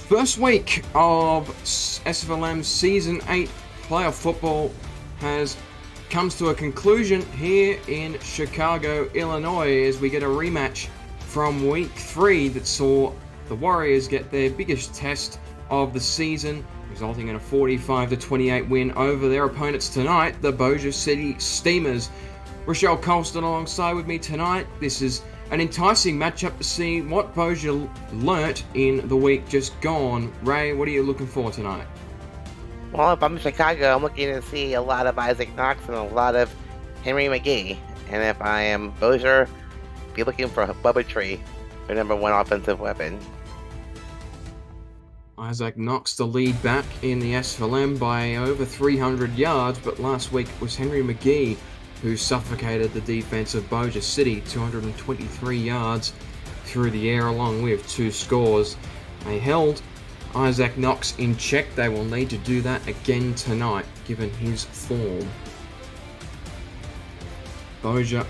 First week of SFLm Season 8 playoff football comes to a conclusion here in Chicago, Illinois, as we get a rematch from Week 3 that saw the Warriors get their biggest test of the season, resulting in a 45-28 win over their opponents tonight, the Bossier City Steamers. Rochelle Colston alongside with me tonight. This is an enticing matchup to see what Bossier learnt in the week just gone. Ray, what are you looking for tonight? Well, if I'm in Chicago, I'm looking to see a lot of Isaac Knox and a lot of Henry McGee. And if I am Bossier, be looking for Bubba Tree, their number one offensive weapon. Isaac Knox the lead back in the SFLm by over 300 yards, but last week it was Henry McGee who suffocated the defense of Boer City, 223 yards through the air along with 2 scores. They held Isaac Knox in check. They will need to do that again tonight, given his form. Bossier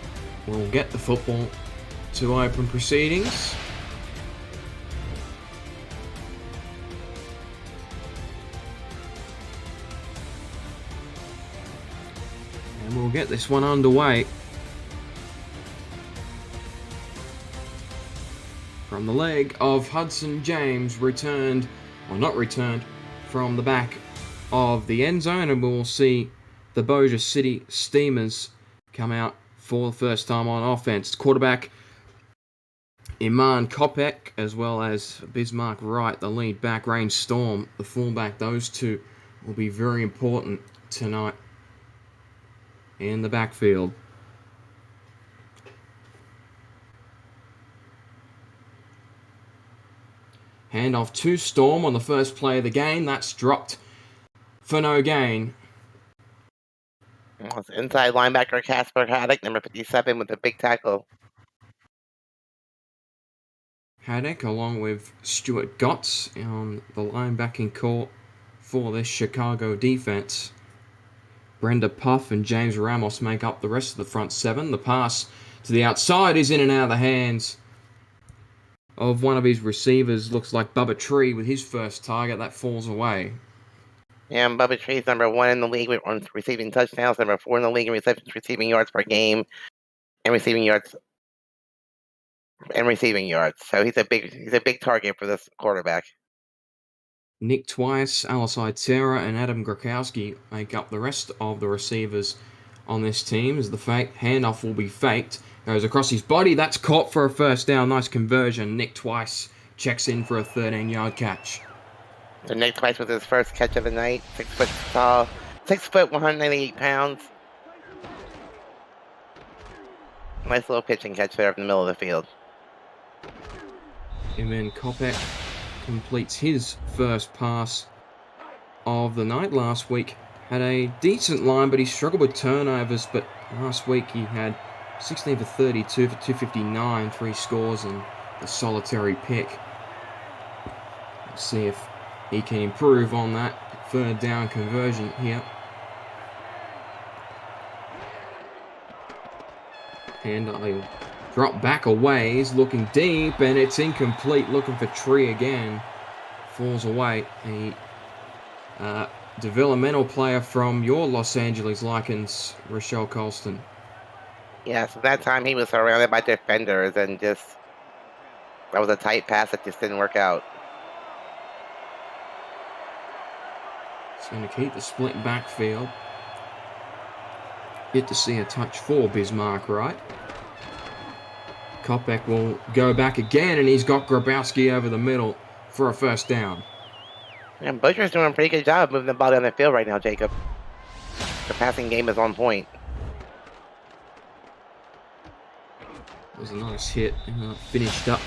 will get the football to open proceedings. And we'll get this one underway. From the leg of Hudson James, not returned, from the back of the end zone, and we'll see the Bossier City Steamers come out for the first time on offense. Quarterback Iman Kopek, as well as Bismarck Wright, the lead back, Rain Storm, the fullback. Those two will be very important tonight in the backfield. Handoff to Storm on the first play of the game. That's dropped for no gain. Well, it's inside linebacker Casper Haddock, number 57, with a big tackle. Haddock, along with Stuart Gotts on the linebacking core for this Chicago defense. Brenda Puff and James Ramos make up the rest of the front seven. The pass to the outside is in and out of the hands of one of his receivers. Looks like Bubba Tree with his first target. That falls away. Yeah, and Bubba Tree's number 1 in the league with receiving touchdowns, number 4 in the league in receptions, receiving yards per game, and receiving yards. So he's a big target for this quarterback. Nick Twice, Alisai Terra, and Adam Grakowski make up the rest of the receivers on this team, as the handoff will be faked. Goes across his body. That's caught for a first down. Nice conversion. Nick Twice checks in for a 13-yard catch. So Nick Twice with his first catch of the night. 6 foot tall, 6 foot, 198 pounds. Nice little pitch and catch there up in the middle of the field. And then Kopek completes his first pass of the night. Last week had a decent line, but he struggled with turnovers. But last week he had 16 for 32 for 259, 3 scores and a solitary pick. Let's see if he can improve on that third down conversion here. And I'll drop back away. He's looking deep, and it's incomplete. Looking for Tree again. Falls away. A developmental player from your Los Angeles Lycans, Rochelle Colston. Yeah, so that time he was surrounded by defenders, and that was a tight pass that just didn't work out. It's going to keep the split backfield. Get to see a touch for Bismarck, right? Kopek will go back again, and he's got Grabowski over the middle for a first down. And Bossier's doing a pretty good job moving the ball down the field right now, Jacob. The passing game is on point. That was a nice hit, finished up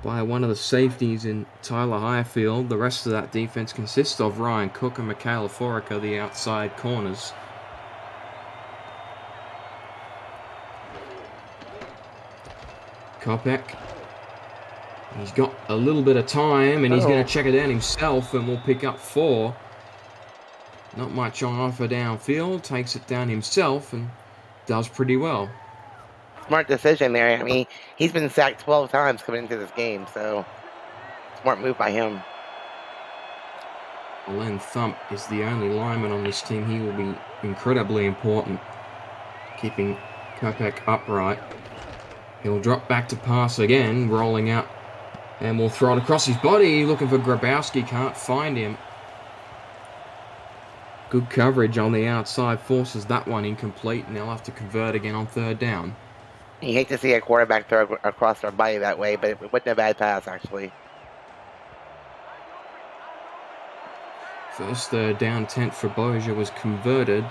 by one of the safeties in Tyler Highfield. The rest of that defense consists of Ryan Cook and Michaela Forica, the outside corners. Kopek, he's got a little bit of time, and he's going to check it down himself, and will pick up 4. Not much on offer downfield, takes it down himself, and does pretty well. Smart decision there. I mean, he's been sacked 12 times coming into this game, so smart move by him. Len Thump is the only lineman on this team. He will be incredibly important, keeping Kopech upright. He'll drop back to pass again, rolling out, and will throw it across his body, looking for Grabowski, can't find him. Good coverage on the outside, forces that one incomplete, and they'll have to convert again on 3rd down. You hate to see a quarterback throw across their body that way, but it wasn't a bad pass, actually. First 3rd down attempt for Bossier was converted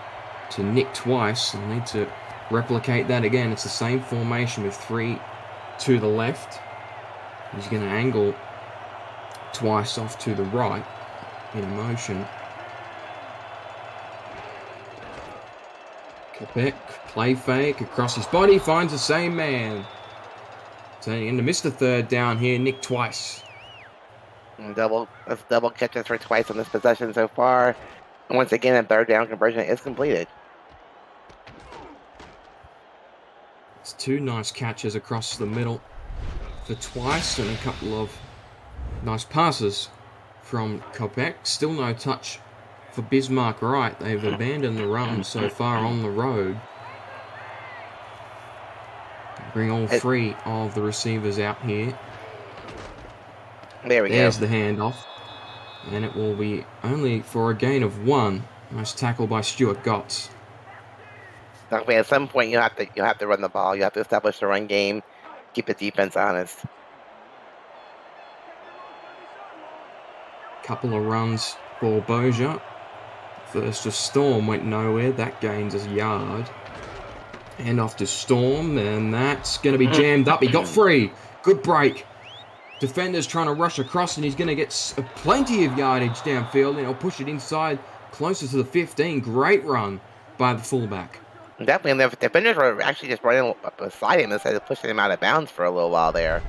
to Nick twice. They'll need to replicate that again. It's the same formation with 3 to the left. He's going to angle twice off to the right in motion. Kopech, play fake across his body, finds the same man. Turning into Mr. 3rd down here, Nick twice. That's double catches for twice on this possession so far. And once again, a 3rd down conversion is completed. It's 2 nice catches across the middle for twice and a couple of nice passes from Kopech. Still no touch for Bismarck Wright. They've abandoned the run so far on the road. Bring all 3 of the receivers out here. There we go. There's the handoff. And it will be only for a gain of 1. Nice tackle by Stuart Gotts. At some point, you have to run the ball. You have to establish the run game, keep the defense honest. Couple of runs for Bossier. First to Storm went nowhere. That gains a yard. Hand off to Storm, and that's going to be jammed up. He got free. Good break. Defender's trying to rush across, and he's going to get plenty of yardage downfield, and he'll push it inside closer to the 15. Great run by the fullback. Definitely, and the defenders were actually just running beside him instead of pushing him out of bounds for a little while there.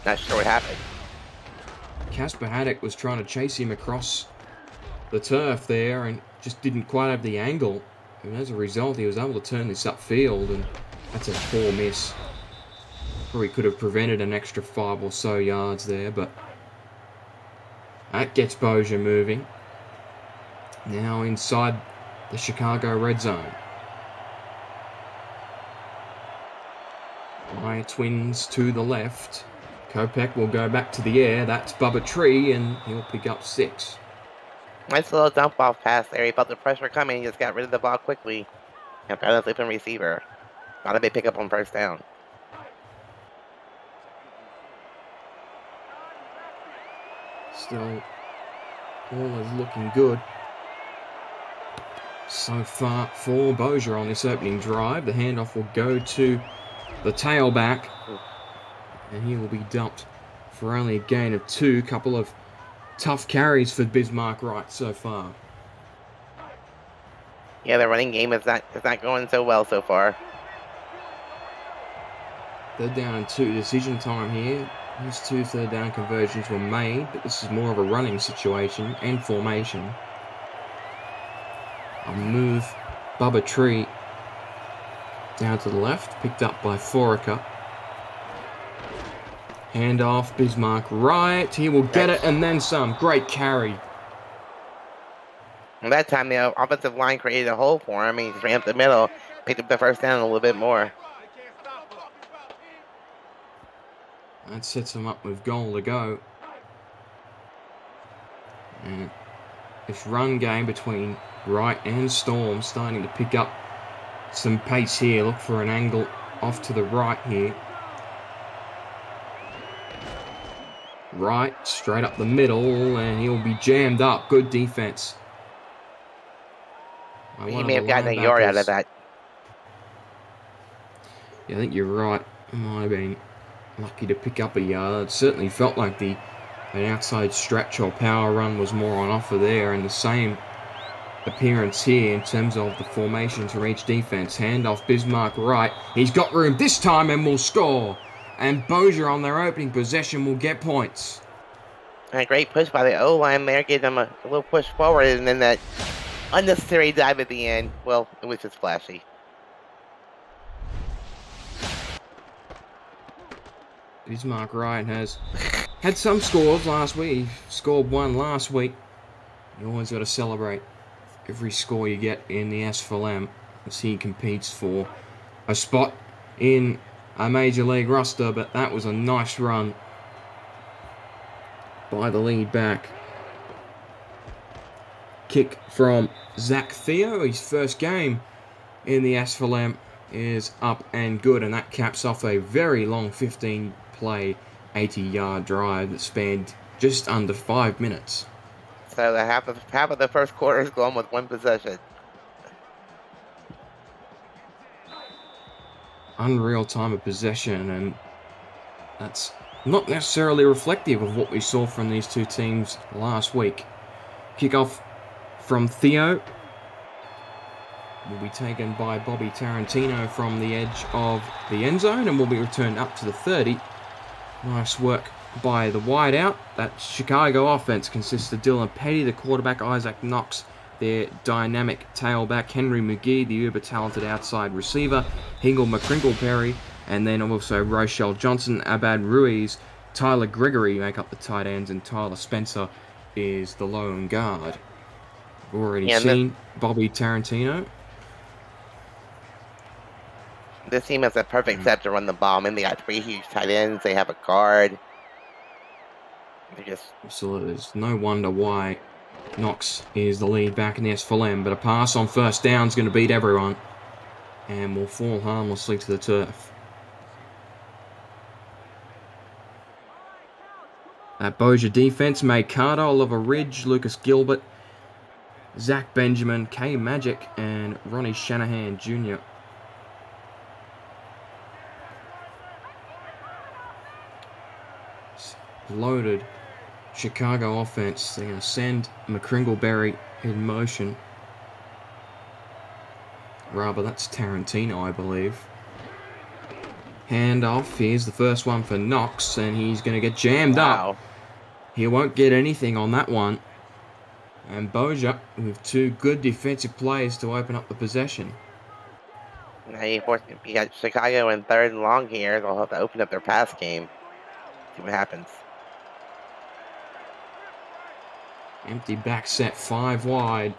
Not sure what happened. Casper Haddock was trying to chase him across the turf there and just didn't quite have the angle. And as a result, he was able to turn this upfield, and that's a poor miss. Probably could have prevented an extra 5 or so yards there, but that gets Bossier moving. Now inside the Chicago red zone. My Twins to the left. Kopech will go back to the air. That's Bubba Tree, and he'll pick up 6. Nice little dump off pass there. He felt the pressure coming. He just got rid of the ball quickly and found a open receiver. Not a big pickup on 1st down. Still, all is looking good so far for Bossier on this opening drive. The handoff will go to the tailback, and he will be dumped for only a gain of 2. Couple of tough carries for Bismarck Wright so far. Yeah, the running game is not going so well so far. 3rd down and 2. Decision time here. These 2 3rd down conversions were made, but this is more of a running situation and formation. I'll move Bubba Tree down to the left, picked up by Foraker. Hand off, Bismarck Wright. He will get it and then some. Great carry. And that time, the offensive line created a hole for him. He just ran up the middle, picked up the 1st down a little bit more. That sets him up with goal to go. And this run game between Wright and Storm starting to pick up some pace here. Look for an angle off to the right here. Wright straight up the middle, and he'll be jammed up. Good defense. He may have gotten a yard out of that. Yeah, I think you're right. Might have been lucky to pick up a yard. Certainly felt like an outside stretch or power run was more on offer there, and the same appearance here in terms of the formations from each defense. Handoff Bismarck Wright. He's got room this time and will score. And Bossier on their opening possession will get points. And a great push by the O-line there, gave them a little push forward, and then that unnecessary dive at the end. Well, it was just flashy. Bismarck Wright has had some scores last week. He scored one last week. You always got to celebrate every score you get in the SFLm as he competes for a spot in a major league roster. But that was a nice run by the lead back. Kick from Zach Theo. His first game in the SFLm is up and good, and that caps off a very long 15-play, 80-yard drive that spanned just under 5 minutes. So the half of the first quarter is gone with one possession. Unreal time of possession, and that's not necessarily reflective of what we saw from these two teams last week. Kickoff from Theo will be taken by Bobby Tarantino from the edge of the end zone and will be returned up to the 30. Nice work by the wideout. That Chicago offense consists of Dylan Petty, the quarterback, Isaac Knox, their dynamic tailback, Henry McGee, the uber-talented outside receiver, Hingle McCrinkleberry, and then also Rochelle Johnson, Abad Ruiz, Tyler Gregory make up the tight ends, and Tyler Spencer is the lone guard. We've already seen Bobby Tarantino. This team has a perfect set to run the ball. I mean, they got 3 huge tight ends. They have a guard. They're just... Absolutely. There's no wonder why Knox is the lead back in the SFLm, but a pass on first down is going to beat everyone and will fall harmlessly to the turf. That Bossier defense made Carter, Oliver Ridge, Lucas Gilbert, Zach Benjamin, Kay Magic, and Ronnie Shanahan Jr. Loaded Chicago offense. They're going to send McCringleberry in motion. Rather, that's Tarantino, I believe. Handoff. Here's the first one for Knox, and he's going to get jammed up. He won't get anything on that one. And Bossier with 2 good defensive plays to open up the possession. Now you got Chicago in 3rd and long here. They'll have to open up their pass game. See what happens. Empty back set, 5 wide.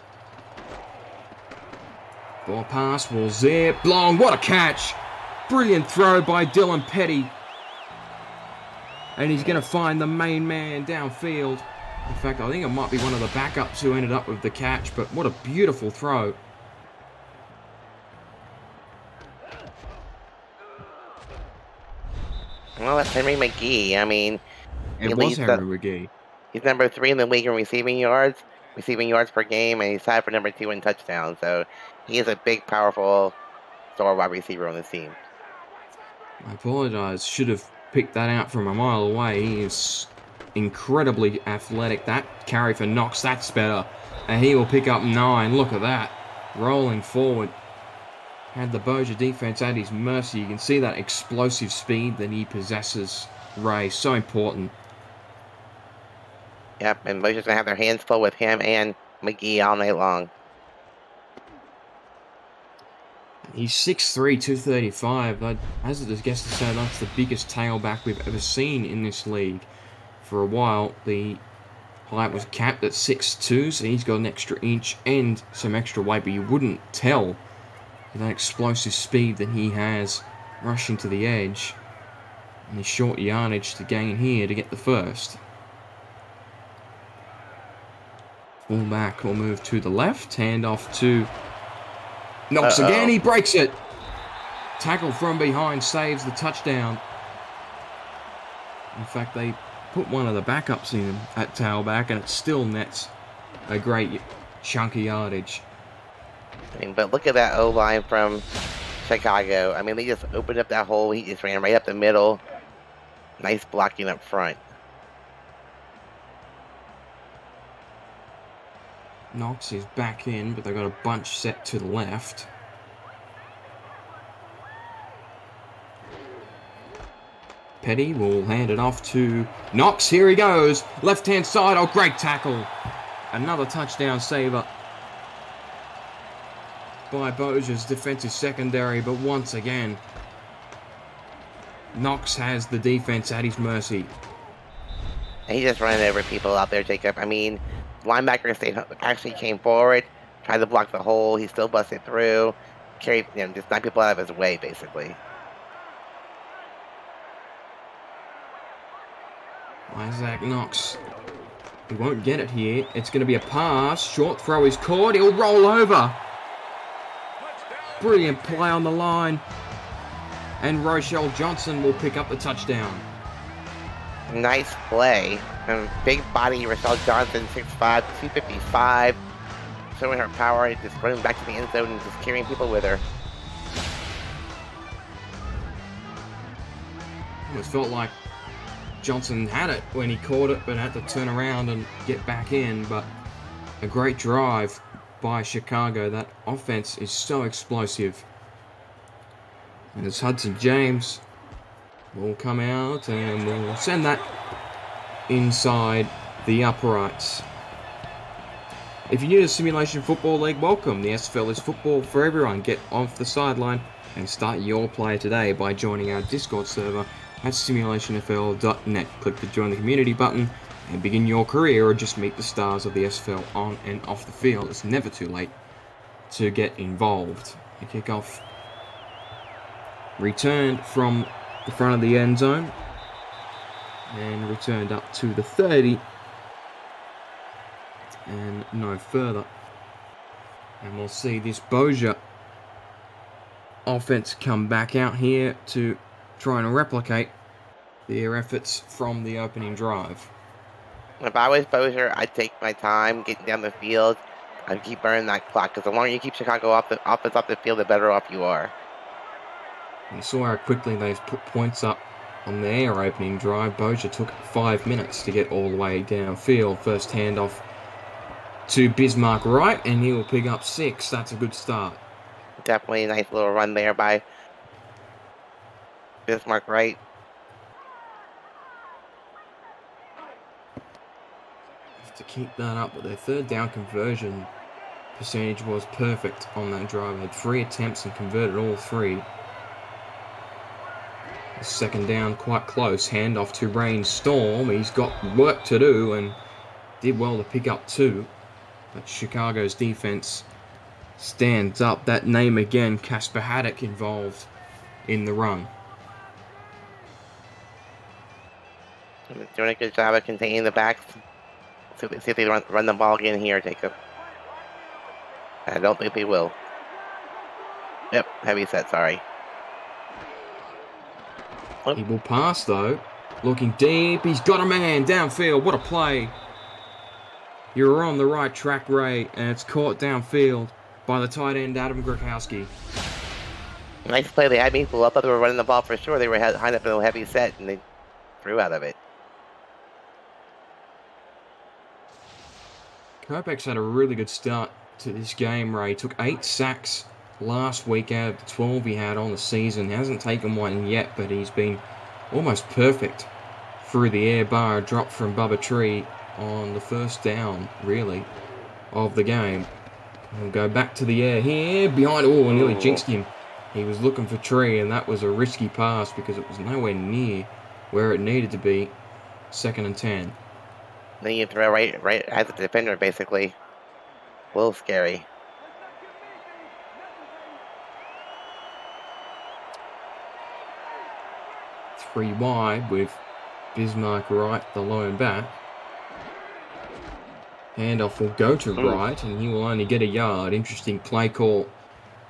Ball pass will zip long. What a catch! Brilliant throw by Dylan Petty. And he's going to find the main man downfield. In fact, I think it might be one of the backups who ended up with the catch, but what a beautiful throw. Well, that's Henry McGee. I mean, it was Henry McGee. He's number 3 in the league in receiving yards per game, and he's tied for number 2 in touchdowns. So he is a big, powerful, star wide receiver on this team. I apologize. Should have picked that out from a mile away. He is incredibly athletic. That carry for Knox, that's better. And he will pick up 9. Look at that. Rolling forward. Had the Bossier defense at his mercy. You can see that explosive speed that he possesses, Ray. So important. Yep, and Bossier's going to have their hands full with him and McGee all night long. He's 6'3", 235. I hazard a guess to say that's the biggest tailback we've ever seen in this league. For a while, the height was capped at 6'2", so he's got an extra inch and some extra weight, but you wouldn't tell with that explosive speed that he has rushing to the edge. And the short yardage to gain here to get the first. Fullback will move to the left. Hand off to Knox again. He breaks it. Tackle from behind saves the touchdown. In fact, they put one of the backups in at tailback, and it still nets a great chunk of yardage. I mean, but look at that O-line from Chicago. I mean, they just opened up that hole. He just ran right up the middle. Nice blocking up front. Knox is back in, but they've got a bunch set to the left. Petty will hand it off to Knox. Here he goes. Left-hand side. Oh, great tackle. Another touchdown saver by Bossier's defensive secondary, but once again, Knox has the defense at his mercy. And he just ran over people out there, Jacob. I mean, actually came forward, tried to block the hole. He still busted through, carried, just knocked people out of his way, basically. Isaac Knox. He won't get it here. It's going to be a pass. Short throw is caught. He'll roll over. Brilliant play on the line. And Rochelle Johnson will pick up the touchdown. Nice play. And big body Rochelle Johnson, 6'5", 255. Showing her power, just running back to the end zone and just carrying people with her. Almost felt like Johnson had it when he caught it, but had to turn around and get back in. But a great drive by Chicago. That offense is so explosive. And as Hudson James will come out and will send that inside the uprights. If you're new to Simulation Football League, welcome. The SFL is football for everyone. Get off the sideline and start your play today by joining our Discord server at simulationfl.net. Click the join the community button and begin your career, or just meet the stars of the SFL on and off the field. It's never too late to get involved. The kickoff returned from the front of the end zone and returned up to the 30 and no further. And we'll see this Bossier offense come back out here to try and replicate their efforts from the opening drive. If I was Bossier, I'd take my time getting down the field and keep burning that clock, because the longer you keep Chicago off the field, the better off you are. You saw how quickly they put points up on their opening drive. Bossier took 5 minutes to get all the way downfield. First handoff to Bismarck Wright, and he will pick up 6. That's a good start. Definitely a nice little run there by Bismarck Wright. Have to keep that up, but their third down conversion percentage was perfect on that drive. They had 3 attempts and converted all 3. Second down, quite close. Handoff to Rain Storm. He's got work to do and did well to pick up 2. But Chicago's defense stands up. That name again, Casper Haddock, involved in the run. Doing a good job of containing the backs. See if they run the ball again here, Jacob. I don't think they will. Yep, heavy set, sorry. He will pass though. Looking deep. He's got a man downfield. What a play. You're on the right track, Ray, and it's caught downfield by the tight end, Adam Grakowski. Nice play. They had me full up. They were running the ball for sure. They were high up in a heavy set, and they threw out of it. Kopeck's had a really good start to this game, Ray. He took 8 sacks last week out of the 12 he had on the season. He hasn't taken one yet, but he's been almost perfect through the air, bar a drop from Bubba Tree on the first down, really, of the game. We'll go back to the air here, behind, oh, nearly jinxed him. He was looking for Tree, and that was a risky pass because it was nowhere near where it needed to be. 2nd and 10. Then you throw right at the defender, basically. A little scary. Three wide with Bismarck Wright, the lone back. Handoff will go to Wright, and he will only get a yard. Interesting play call.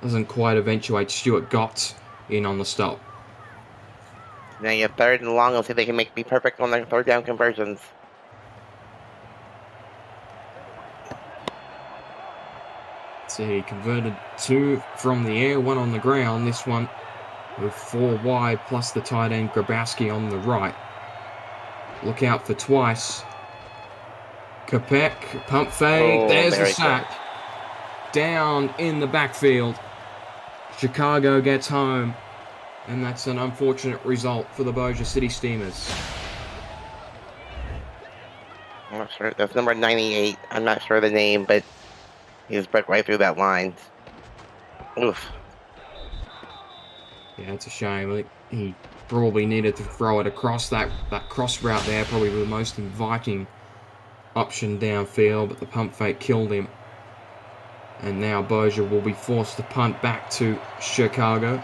Doesn't quite eventuate. Stuart Gotts in on the stop. Now you have 3rd and long. Let's see if they can be perfect on their 3rd down conversions. So he converted 2 from the air, 1 on the ground. This one with 4 wide, plus the tight end Grabowski on the right. Look out for twice. Kopeck, pump fake, there's the sack. Down in the backfield. Chicago gets home, and that's an unfortunate result for the Bossier City Steamers. I'm not sure. That's number 98. I'm not sure the name, but he just broke right through that line. Oof. Yeah, it's a shame. I think He probably needed to throw it across that cross route there, probably the most inviting option downfield, but the pump fake killed him. And now Bossier will be forced to punt back to Chicago.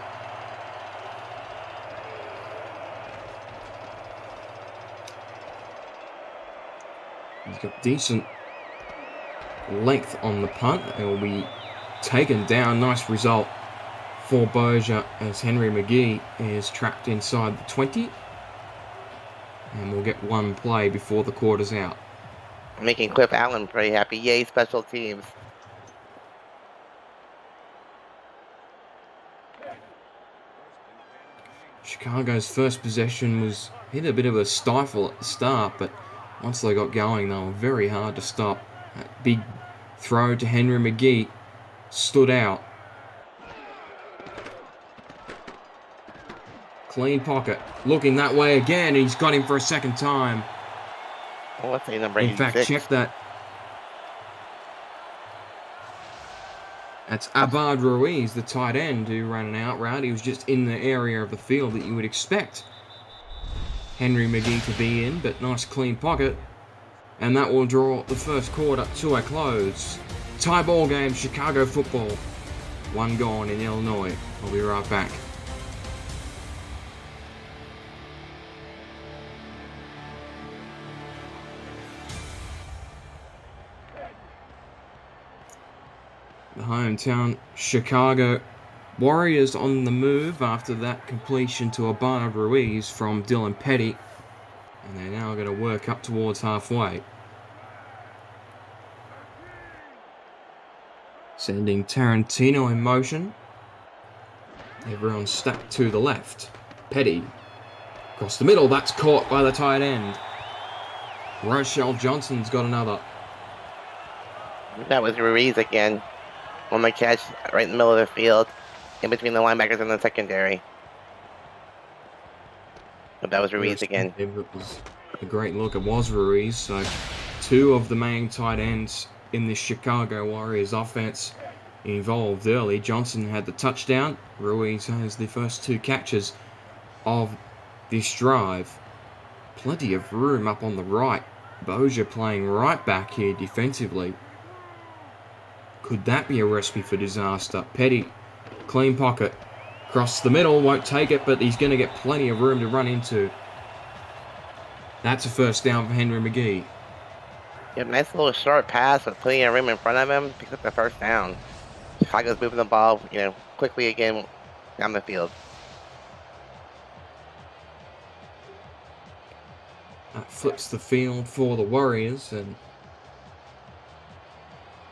He's got decent length on the punt. It will be taken down. Nice result for Bossier as Henry McGee is trapped inside the 20. And we'll get one play before the quarter's out. Making Cliff Allen pretty happy. Yay, special teams. Chicago's first possession was hit a bit of a stifle at the start, but once they got going, they were very hard to stop. That big throw to Henry McGee stood out. Clean pocket. Looking that way again. He's got him for a second time. Well, let's say number 86. In fact, check that. That's Abad Ruiz, the tight end, who ran an out route. He was just in the area of the field that you would expect Henry McGee to be in, but nice clean pocket. And that will draw the first quarter to a close. Tie ball game, Chicago football. One gone in Illinois. I'll be right back. The hometown Chicago Warriors on the move after that completion to Abana Ruiz from Dylan Petty. And they're now going to work up towards halfway. Sending Tarantino in motion. Everyone stacked to the left. Petty. Across the middle, that's caught by the tight end. Rochelle Johnson's got another. That was Ruiz again. On the catch right in the middle of the field, in between the linebackers and the secondary. But that was Ruiz again. It was a great look. It was Ruiz. So two of the main tight ends in this Chicago Warriors offense involved early. Johnson had the touchdown. Ruiz has the first two catches of this drive. Plenty of room up on the right. Bossier playing right back here defensively. Could that be a recipe for disaster? Petty, clean pocket, across the middle, won't take it, but he's going to get plenty of room to run into. That's a first down for Henry McGee. Yep, nice little short pass with plenty of room in front of him. Picks up the first down. Chicago's moving the ball, quickly again down the field. That flips the field for the Warriors, and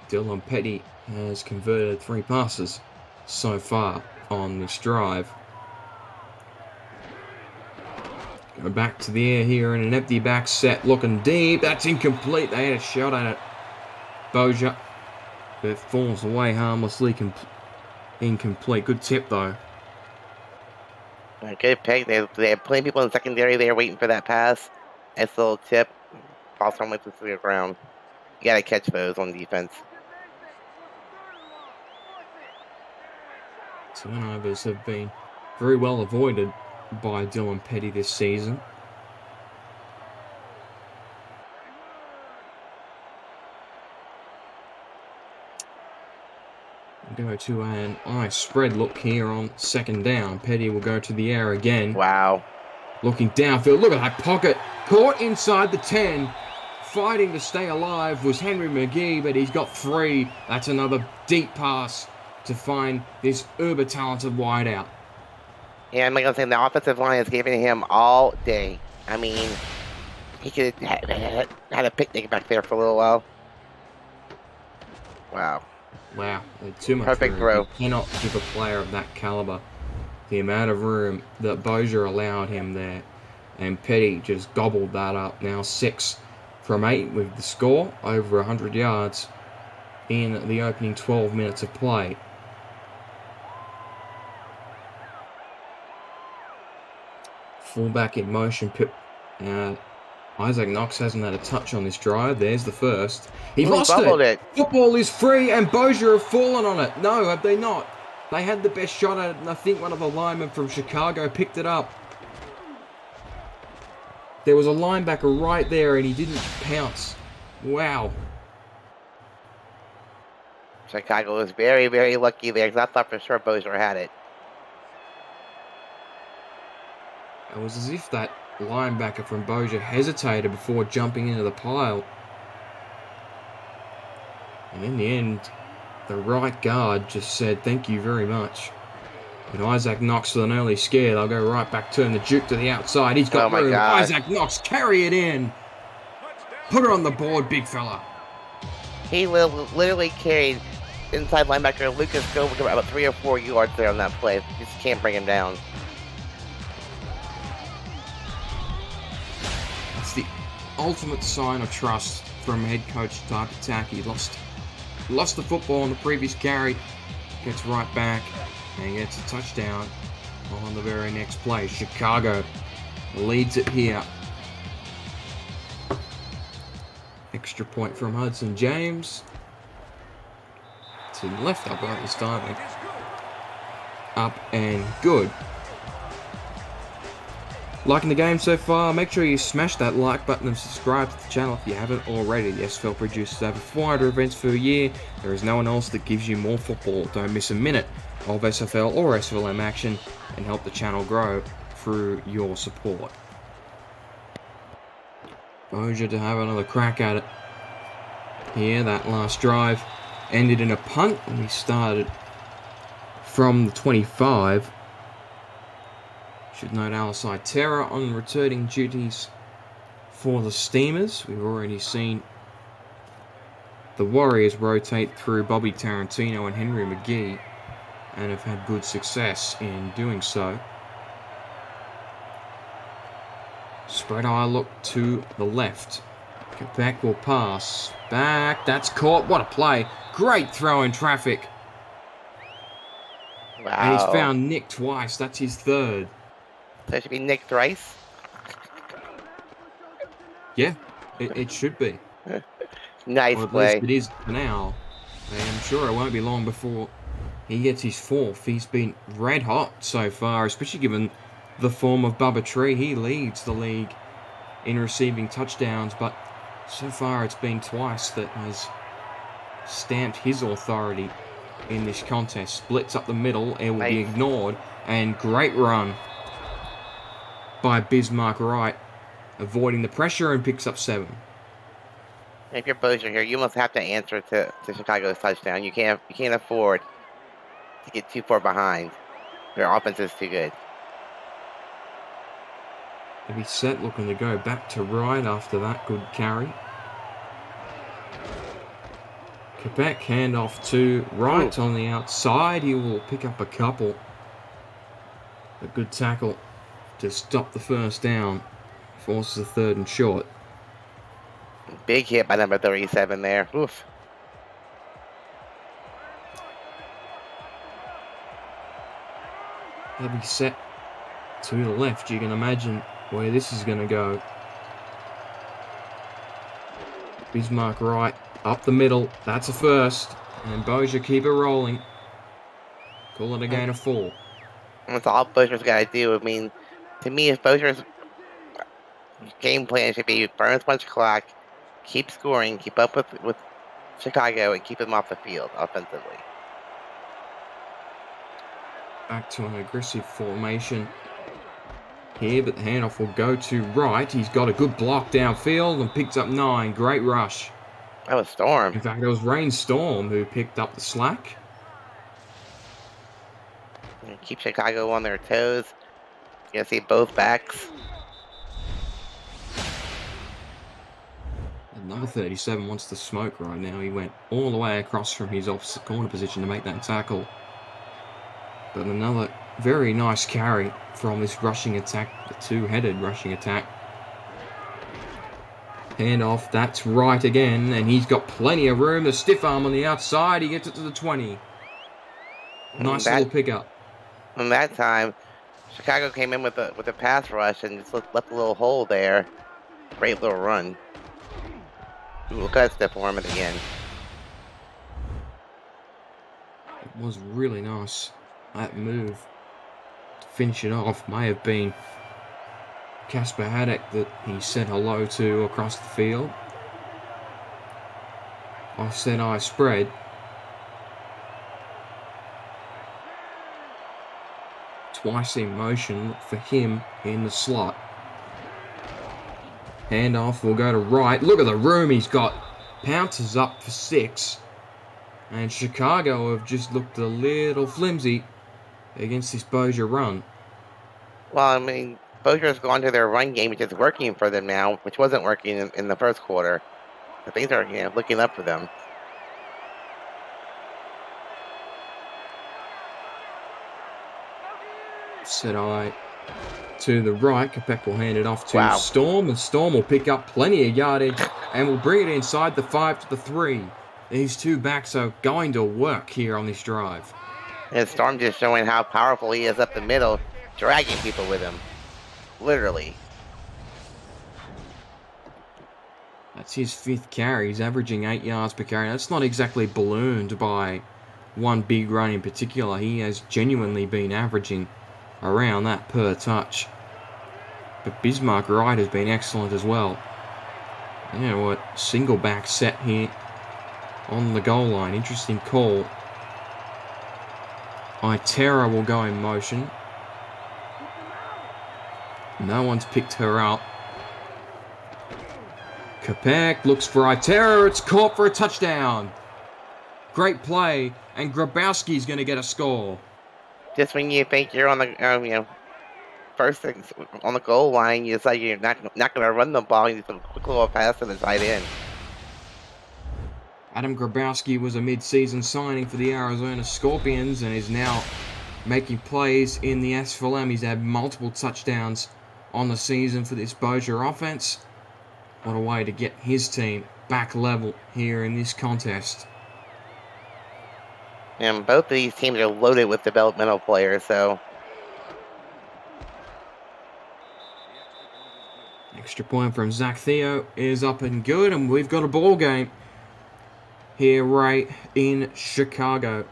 Dylan Petty has converted 3 passes so far on this drive. Go back to the air here in an empty back set, looking deep. That's incomplete. They had a shot at it. Bossier, it falls away harmlessly. Incomplete. Good tip though. Good pick. They have plenty of people in the secondary there waiting for that pass. Nice little tip. Falls harmless to the ground. You gotta catch those on defense. Turnovers have been very well avoided by Dylan Petty this season. We'll go to an nice spread look here on second down. Petty will go to the air again. Wow. Looking downfield. Look at that pocket. Caught inside the 10. Fighting to stay alive was Henry McGee, but he's got 3. That's another deep pass to find this uber-talented wideout. Yeah, I'm gonna say the offensive line is giving him all day. I mean, he could have had a picnic back there for a little while. Wow. Wow, too much Perfect room. throw. You cannot give a player of that caliber the amount of room that Bossier allowed him there. And Petty just gobbled that up. Now 6 from 8 with the score, over 100 yards in the opening 12 minutes of play. Fullback in motion. Isaac Knox hasn't had a touch on this drive. There's the first. He lost it. Football is free, and Bossier have fallen on it. No, have they not? They had the best shot at it, and I think one of the linemen from Chicago picked it up. There was a linebacker right there, and he didn't pounce. Wow. Chicago was very, very lucky there, because I thought for sure Bossier had it. It was as if that linebacker from Bossier hesitated before jumping into the pile. And in the end, the right guard just said, "Thank you very much." And Isaac Knox with an early scare. They'll go right back, turn the juke to the outside. He's got room. Isaac Knox, carry it in. Put it on the board, big fella. He literally carried inside linebacker Lucas Goldberg about 3 or 4 yards there on that play. You just can't bring him down. That's the ultimate sign of trust from head coach type attack. He lost the football on the previous carry, gets right back and gets a touchdown on the very next play. Chicago leads it here. Extra point from Hudson James. To the left upright this time. Up and good. Liking the game so far, make sure you smash that like button and subscribe to the channel if you haven't already. The SFL produces over 400 events per year. There is no one else that gives you more football. Don't miss a minute of SFL or SFLm action and help the channel grow through your support. Bossier to have another crack at it. Here, that last drive ended in a punt and we started from the 25. Should note Alisai Terra on returning duties for the Steamers. We've already seen the Warriors rotate through Bobby Tarantino and Henry McGee and have had good success in doing so. Spread eye look to the left. Quebec will pass. Back. That's caught. What a play. Great throw in traffic. Wow. And he's found Nick twice. That's his third. So it should be Nick thrice? Yeah, it should be. Nice or at play. least it is for now. I'm sure it won't be long before he gets his fourth. He's been red hot so far, especially given the form of Bubba Tree. He leads the league in receiving touchdowns, but so far it's been twice that has stamped his authority in this contest. Splits up the middle, it will be ignored, and great run by Bismarck Wright, avoiding the pressure and picks up 7. If you're Bossier here, you must have to answer to Chicago's touchdown. You can't afford to get too far behind. Their offense is too good. He'll be set, looking to go back to right after that good carry. Quebec handoff to Wright on the outside. He will pick up a couple. A good tackle to stop the first down. Forces a 3rd and short. Big hit by number 37 there. Oof. They'll be set to the left. You can imagine where this is going to go. Bismarck Wright up the middle. That's a first. And Bossier keep it rolling. Call it a gain of 4. That's all Bossier's got to do. I mean, to me, if Bossier's game plan should be burn as much clock, keep scoring, keep up with Chicago, and keep them off the field offensively. Back to an aggressive formation here, but the handoff will go to Wright. He's got a good block downfield and picks up 9. Great rush. That was Storm. In fact, it was Rain Storm who picked up the slack. And keep Chicago on their toes. You're going to see both backs. And number 37 wants to smoke right now. He went all the way across from his opposite corner position to make that tackle. But another very nice carry from this rushing attack, the two-headed rushing attack. Handoff, that's right again, and he's got plenty of room. The stiff arm on the outside, he gets it to the 20. Nice little pickup. And that time, Chicago came in with a pass rush and just left a little hole there. Great little run. Ooh, look at that stiff arm at the end. It was really nice. that move to finish it off may have been Casper Haddock that he said hello to across the field. Offset eye spread. Twice in motion, look for him in the slot. Handoff will go to right. Look at the room he's got. Pounces up for 6. And Chicago have just looked a little flimsy against this Bossier run. Well, I mean, Bossier's gone to their run game, which is working for them now, which wasn't working in the first quarter. So things are, looking up for them. Set eye to the right. Capek will hand it off to Wow. Storm, and Storm will pick up plenty of yardage and will bring it inside the 5 to the 3. These two backs are going to work here on this drive. And Storm just showing how powerful he is up the middle, dragging people with him. Literally. That's his 5th carry. He's averaging 8 yards per carry. That's not exactly ballooned by one big run in particular. He has genuinely been averaging around that per touch. But Bismarck Wright has been excellent as well. You know what? Single back set here on the goal line. Interesting call. Itera will go in motion. No one's picked her up. Capek looks for Itera. It's caught for a touchdown. Great play, and Grabowski's going to get a score. Just when you think you're on the, first things on the goal line, you decide you're not going to run the ball. You do a quick little pass to the tight end. Adam Grabowski was a mid-season signing for the Arizona Scorpions and is now making plays in the SFLm. He's had multiple touchdowns on the season for this Bossier offense. What a way to get his team back level here in this contest. And both of these teams are loaded with developmental players, so... Extra point from Zach Theo is up and good, and we've got a ball game here right in Chicago.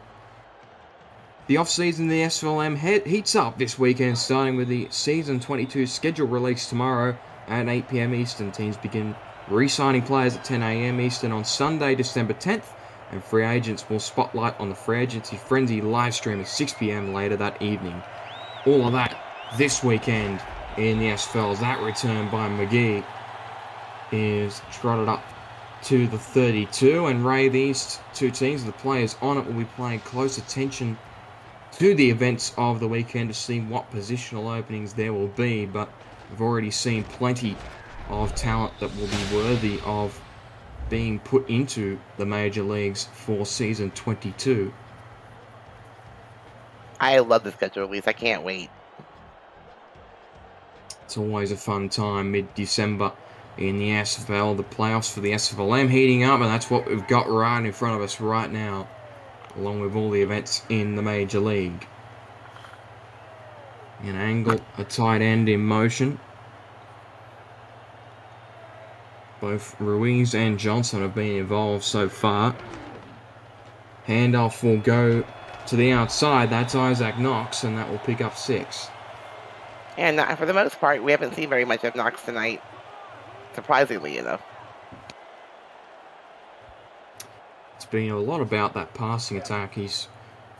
The off-season the SFLm heats up this weekend, starting with the Season 22 schedule release tomorrow at 8 p.m. Eastern. Teams begin re-signing players at 10 a.m. Eastern on Sunday, December 10th, and free agents will spotlight on the Free Agency Frenzy live stream at 6 p.m. later that evening. All of that this weekend in the SFLs. That return by McGee is trotted up to the 32, and Ray, these two teams, the players on it, will be paying close attention to the events of the weekend to see what positional openings there will be, but we've already seen plenty of talent that will be worthy of being put into the major leagues for season 22. I love the schedule release. I can't wait. It's always a fun time mid-December in the SFL. The playoffs for the SFLm heating up, and that's what we've got right in front of us right now, along with all the events in the major league. An angle, a tight end in motion. Both Ruiz and Johnson have been involved so far. Handoff will go to the outside. That's Isaac Knox, and that will pick up 6. And for the most part, we haven't seen very much of Knox tonight, surprisingly enough. It's been a lot about that passing attack.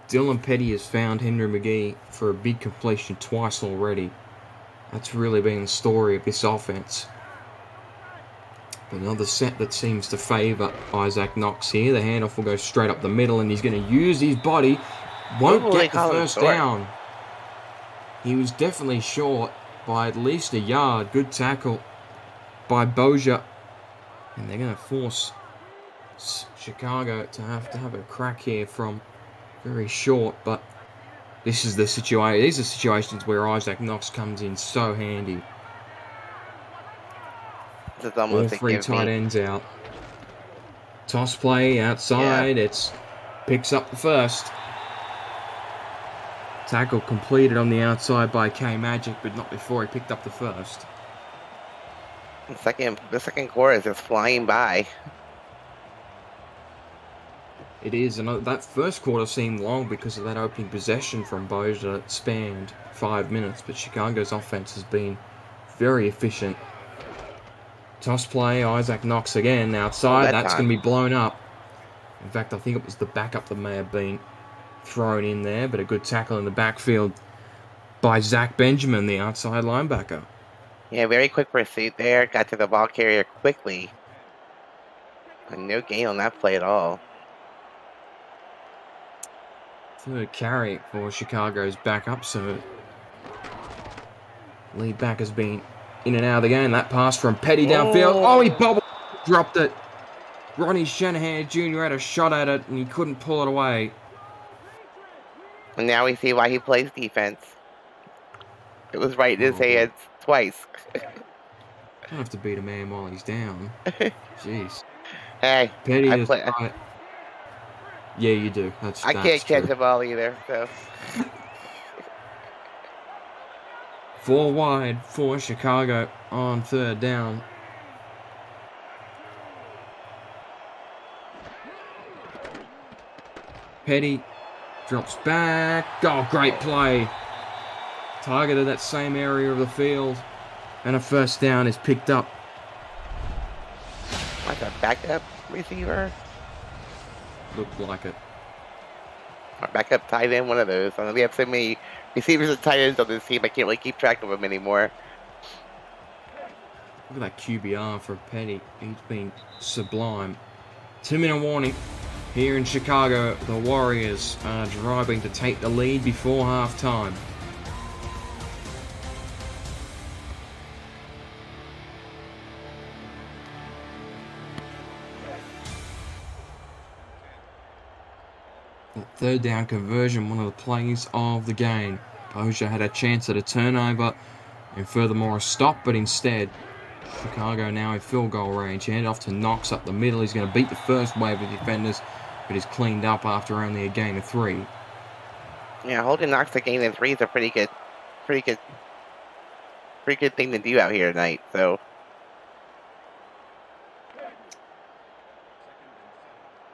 Dylan Petty has found Henry McGee for a big completion twice already. That's really been the story of this offense. Another set that seems to favour Isaac Knox here. The handoff will go straight up the middle, and he's going to use his body. Won't get the first down. He was definitely short by at least a yard. Good tackle by Bossier. And they're going to force Chicago to have a crack here from very short. But this is the situation. These are situations where Isaac Knox comes in so handy. All 3 tight ends out. Toss play outside. Yeah. It's picks up the first. Tackle completed on the outside by K-Magic, but not before he picked up the first. The second quarter is just flying by. It is, and that first quarter seemed long because of that opening possession from Bossier that spanned 5 minutes, but Chicago's offense has been very efficient. Toss play, Isaac Knox again outside. That's going to be blown up. In fact, I think it was the backup that may have been thrown in there, but a good tackle in the backfield by Zach Benjamin, the outside linebacker. Yeah, very quick pursuit there. Got to the ball carrier quickly. And no gain on that play at all. Third carry for Chicago's backup, so lead back has been in and out of the game. That pass from Petty downfield. Oh, he bobbled, dropped it. Ronnie Shanahan Jr. had a shot at it, and he couldn't pull it away. And now we see why he plays defense. It was right in his hands twice. Don't have to beat a man while he's down. Jeez. Hey, Petty is right. Yeah, you do. I can't catch the ball either, so. 4 wide for Chicago on third down. Petty drops back. Oh, great play. Targeted that same area of the field. And a first down is picked up. Like a backup receiver? Looked like it. Or backup tight end, one of those. I know we have so many receivers and tight ends on this team, I can't really keep track of them anymore. Look at that QBR for Petty. He's been sublime. 2-minute warning. Here in Chicago, the Warriors are driving to take the lead before halftime. Third down conversion, one of the plays of the game. Bossier had a chance at a turnover and furthermore a stop, but instead Chicago now in field goal range. Hand off to Knox up the middle. He's going to beat the first wave of defenders, but he's cleaned up after only a gain of 3. Yeah, holding Knox to gain of 3 is a pretty good thing to do out here tonight. So.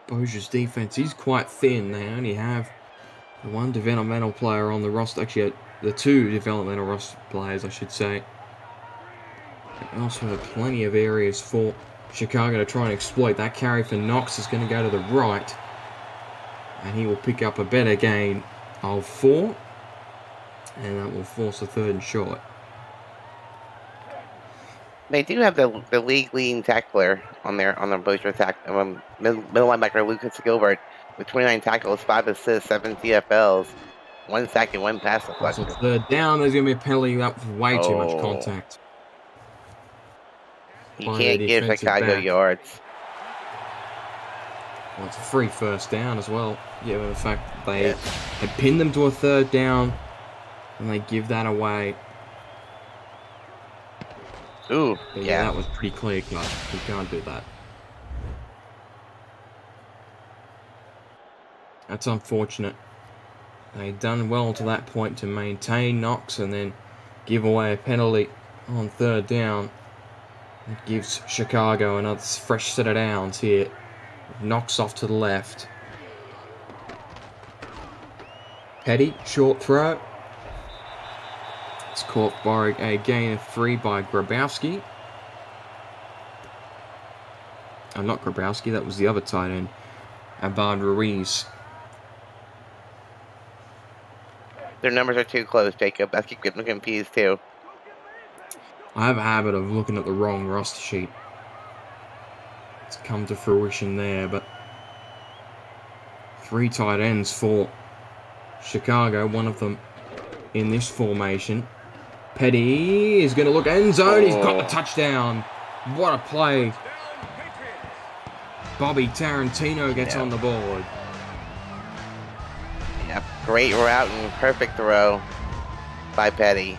Bossier's defense is quite thin. They only have the one developmental player on the roster. Actually, the 2 developmental roster players, I should say. They also have plenty of areas for Chicago to try and exploit. That carry for Knox is going to go to the right. And he will pick up a better gain of 4. And that will force a 3rd and short. They do have the league leading tackler on the Bossier middle linebacker Lucas Gilbert with 29 tackles, 5 assists, 7 CFLs, 1 sack and 1 pass deflection. So third down, there's going to be a penalty. That was way too much contact. You can't give Chicago yards. Well, it's a free first down as well. Given the fact that they had pinned them to a 3rd down, and they give that away. Ooh, yeah, that was pretty clear cut. You can't do that. That's unfortunate. They'd done well to that point to maintain Knox and then give away a penalty on 3rd down. It gives Chicago another fresh set of downs here. Knox off to the left. Petty, short throw. It's caught by a gain of 3 by Grabowski. Oh, not Grabowski, that was the other tight end. Abad Ruiz. Their numbers are too close, Jacob. That's getting them confused too. I have a habit of looking at the wrong roster sheet. It's come to fruition there, but 3 tight ends for Chicago, one of them in this formation. Petty is going to look end zone. He's got the touchdown. What a play. Bobby Tarantino gets on the board. Yep, great route and perfect throw by Petty.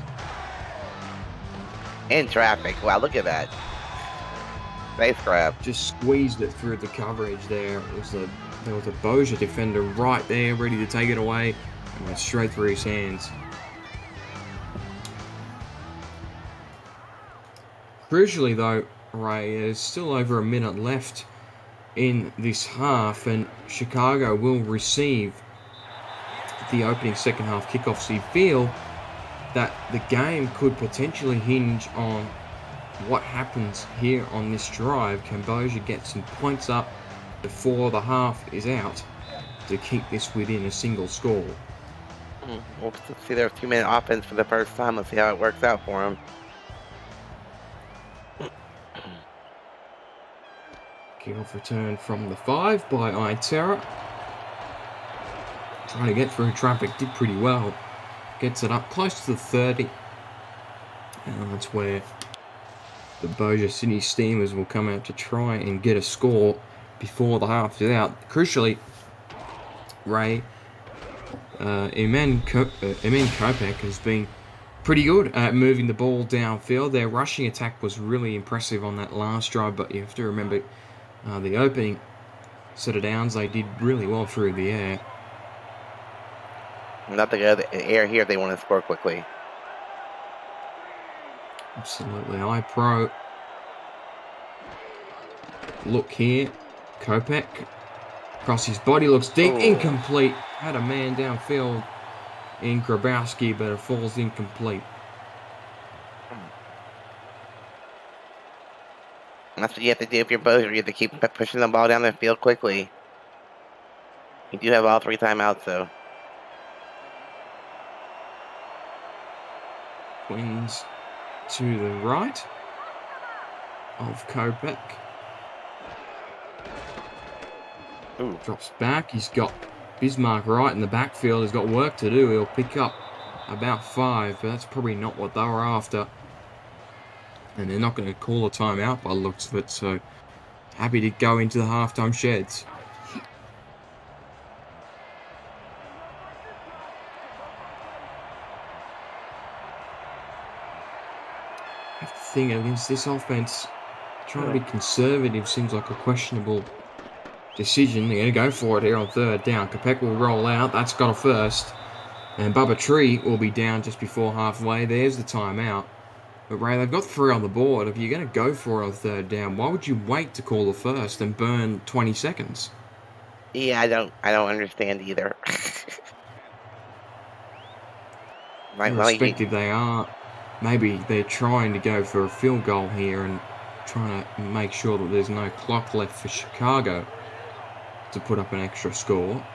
In traffic. Wow, look at that. Nice grab. Just squeezed it through the coverage there. There was a Bossier defender right there, ready to take it away, and went straight through his hands. Crucially, though, Ray, there's still over a minute left in this half, and Chicago will receive the opening second half kickoff. So you feel that the game could potentially hinge on what happens here on this drive. Can Bossier get some points up before the half is out to keep this within a single score? We'll see their 2-minute offense for the first time. Let's see how it works out for them. Kickoff return from the 5 by Itera. Trying to get through traffic, did pretty well. Gets it up close to the 30. And that's where the Bossier City Steamers will come out to try and get a score before the half is out. Crucially, Ray, Eman Kopek has been pretty good at moving the ball downfield. Their rushing attack was really impressive on that last drive, but you have to remember the opening set of downs, they did really well through the air. Not to go the air here if they want to score quickly. Absolutely. iPro. Look here. Kopek. Across his body, looks deep. Ooh. Incomplete. Had a man downfield in Grabowski, but it falls incomplete. That's what you have to do if you're Bossier. You have to keep pushing the ball down the field quickly. You do have all 3 timeouts, though. Twins to the right of Kopek. Ooh. Drops back. He's got Bismarck right in the backfield. He's got work to do. He'll pick up about 5, but that's probably not what they were after. And they're not going to call a timeout by the looks of it, so happy to go into the halftime sheds. I have to think against this offense, trying to be conservative seems like a questionable decision. They're going to go for it here on 3rd down. Kopek will roll out. That's got a first. And Bubba Tree will be down just before halfway. There's the timeout. But Ray, they've got 3 on the board. If you're going to go for it on 3rd down, why would you wait to call the first and burn 20 seconds? Yeah, I don't understand either. Irrespective they are, maybe they're trying to go for a field goal here and trying to make sure that there's no clock left for Chicago to put up an extra score.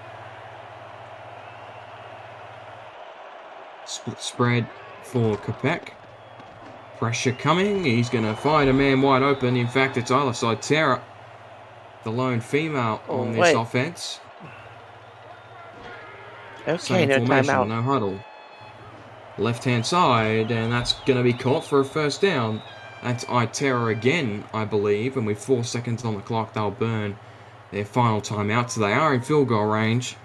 Split spread for Kopek. Pressure coming. He's going to find a man wide open. In fact, it's either side Tara, the lone female on this offense. Okay, Same no formation, timeout. no huddle. Left-hand side, and that's going to be caught for a first down. That's Itera again, I believe, and with 4 seconds on the clock, they'll burn their final timeout. So they are in field goal range.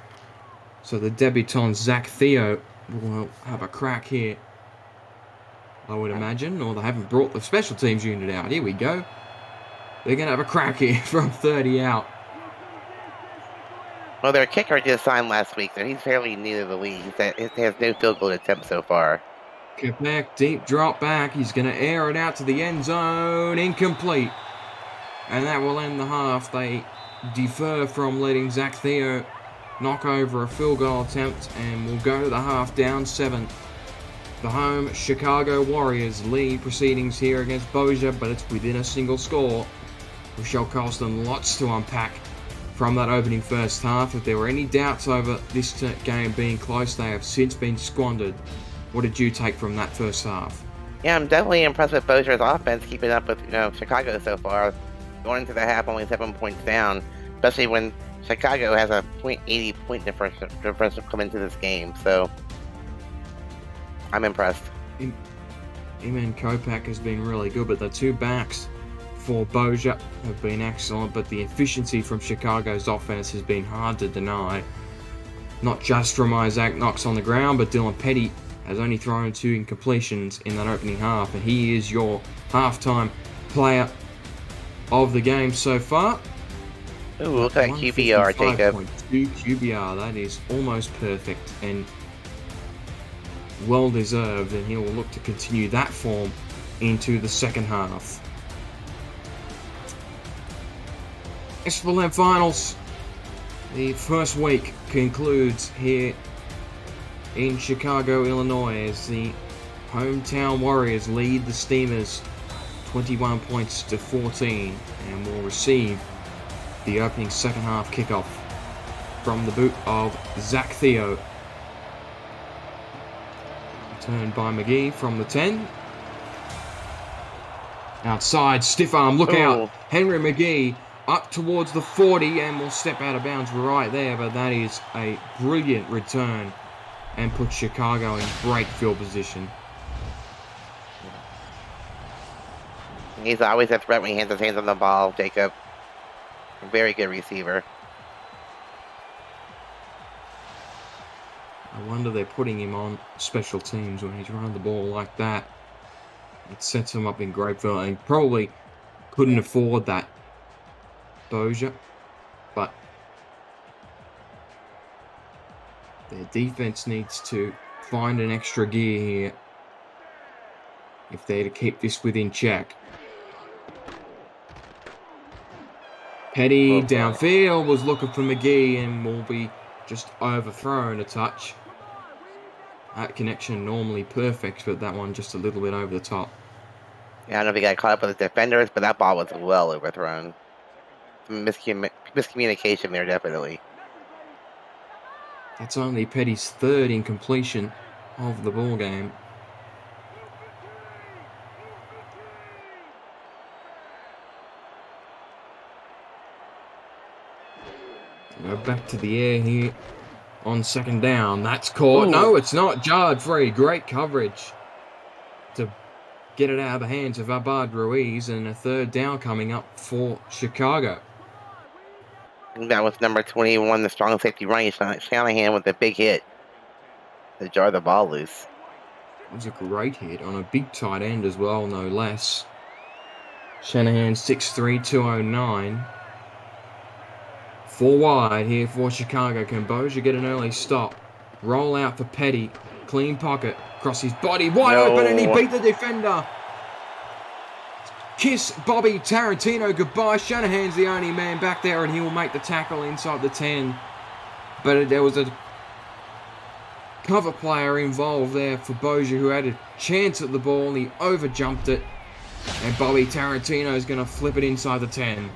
So the debutant Zach Theo will have a crack here, I would imagine, or they haven't brought the special teams unit out. Here we go. They're going to have a crack here from 30 out. Well, their kicker just signed last week, so he's fairly new to the league. He has no field goal attempt so far. Kopek, deep drop back. He's going to air it out to the end zone. Incomplete. And that will end the half. They defer from letting Zach Theo knock over a field goal attempt, and we'll go to the half down 7. The home Chicago Warriors lead proceedings here against Bossier, but it's within a single score. Michelle Colston, lots to unpack from that opening first half. If there were any doubts over this game being close, they have since been squandered. What did you take from that first half? Yeah, I'm definitely impressed with Bossier's offense, keeping up with Chicago so far. Going into the half, only 7 points down, especially when Chicago has a .80 point differential come into this game. So I'm impressed. Eman Kopek has been really good, but the 2 backs for Bossier have been excellent, but the efficiency from Chicago's offense has been hard to deny. Not just from Isaac Knox on the ground, but Dylan Petty has only thrown 2 incompletions in that opening half, and he is your halftime player of the game so far. Ooh, look at that QBR, Jacob. 155.2 QBR, that is almost perfect and well deserved, and he will look to continue that form into the second half. SFLm Finals. The first week concludes here in Chicago, Illinois, as the hometown Warriors lead the Steamers 21 points to 14 and will receive the opening second half kickoff from the boot of Zach Theo. Turned by McGee from the 10. Outside, stiff arm, look out. Henry McGee up towards the 40 and will step out of bounds right there, but that is a brilliant return and puts Chicago in great field position. He's always a threat when he has his hands on the ball, Jacob. Very good receiver. I wonder they're putting him on special teams when he's running the ball like that. It sets him up in great field, and probably couldn't afford that, Bossier, but their defense needs to find an extra gear here if they're to keep this within check. Petty downfield was looking for McGee and will be just overthrown a touch. That connection normally perfect, but that one just a little bit over the top. Yeah, I don't know if he got caught up with his defenders, but that ball was well overthrown. Some miscommunication there, definitely. That's only Petty's third incompletion of the ball game. Go back to the air here on second down. That's caught. Ooh. No, it's not. Jarred free. Great coverage to get it out of the hands of Abad Ruiz, and a third down coming up for Chicago. That was number 21, the strong safety Ryan Shanahan with a big hit to jar the ball loose. It was a great hit on a big tight end as well, no less. Shanahan 6'3", 209. 4 wide here for Chicago. Can Bossier get an early stop? Roll out for Petty. Clean pocket. Across his body. Wide open, and he beat the defender. Kiss Bobby Tarantino goodbye. Shanahan's the only man back there, and he will make the tackle inside the 10. But there was a cover player involved there for Bossier who had a chance at the ball, and he overjumped it. And Bobby Tarantino is going to flip it inside the 10.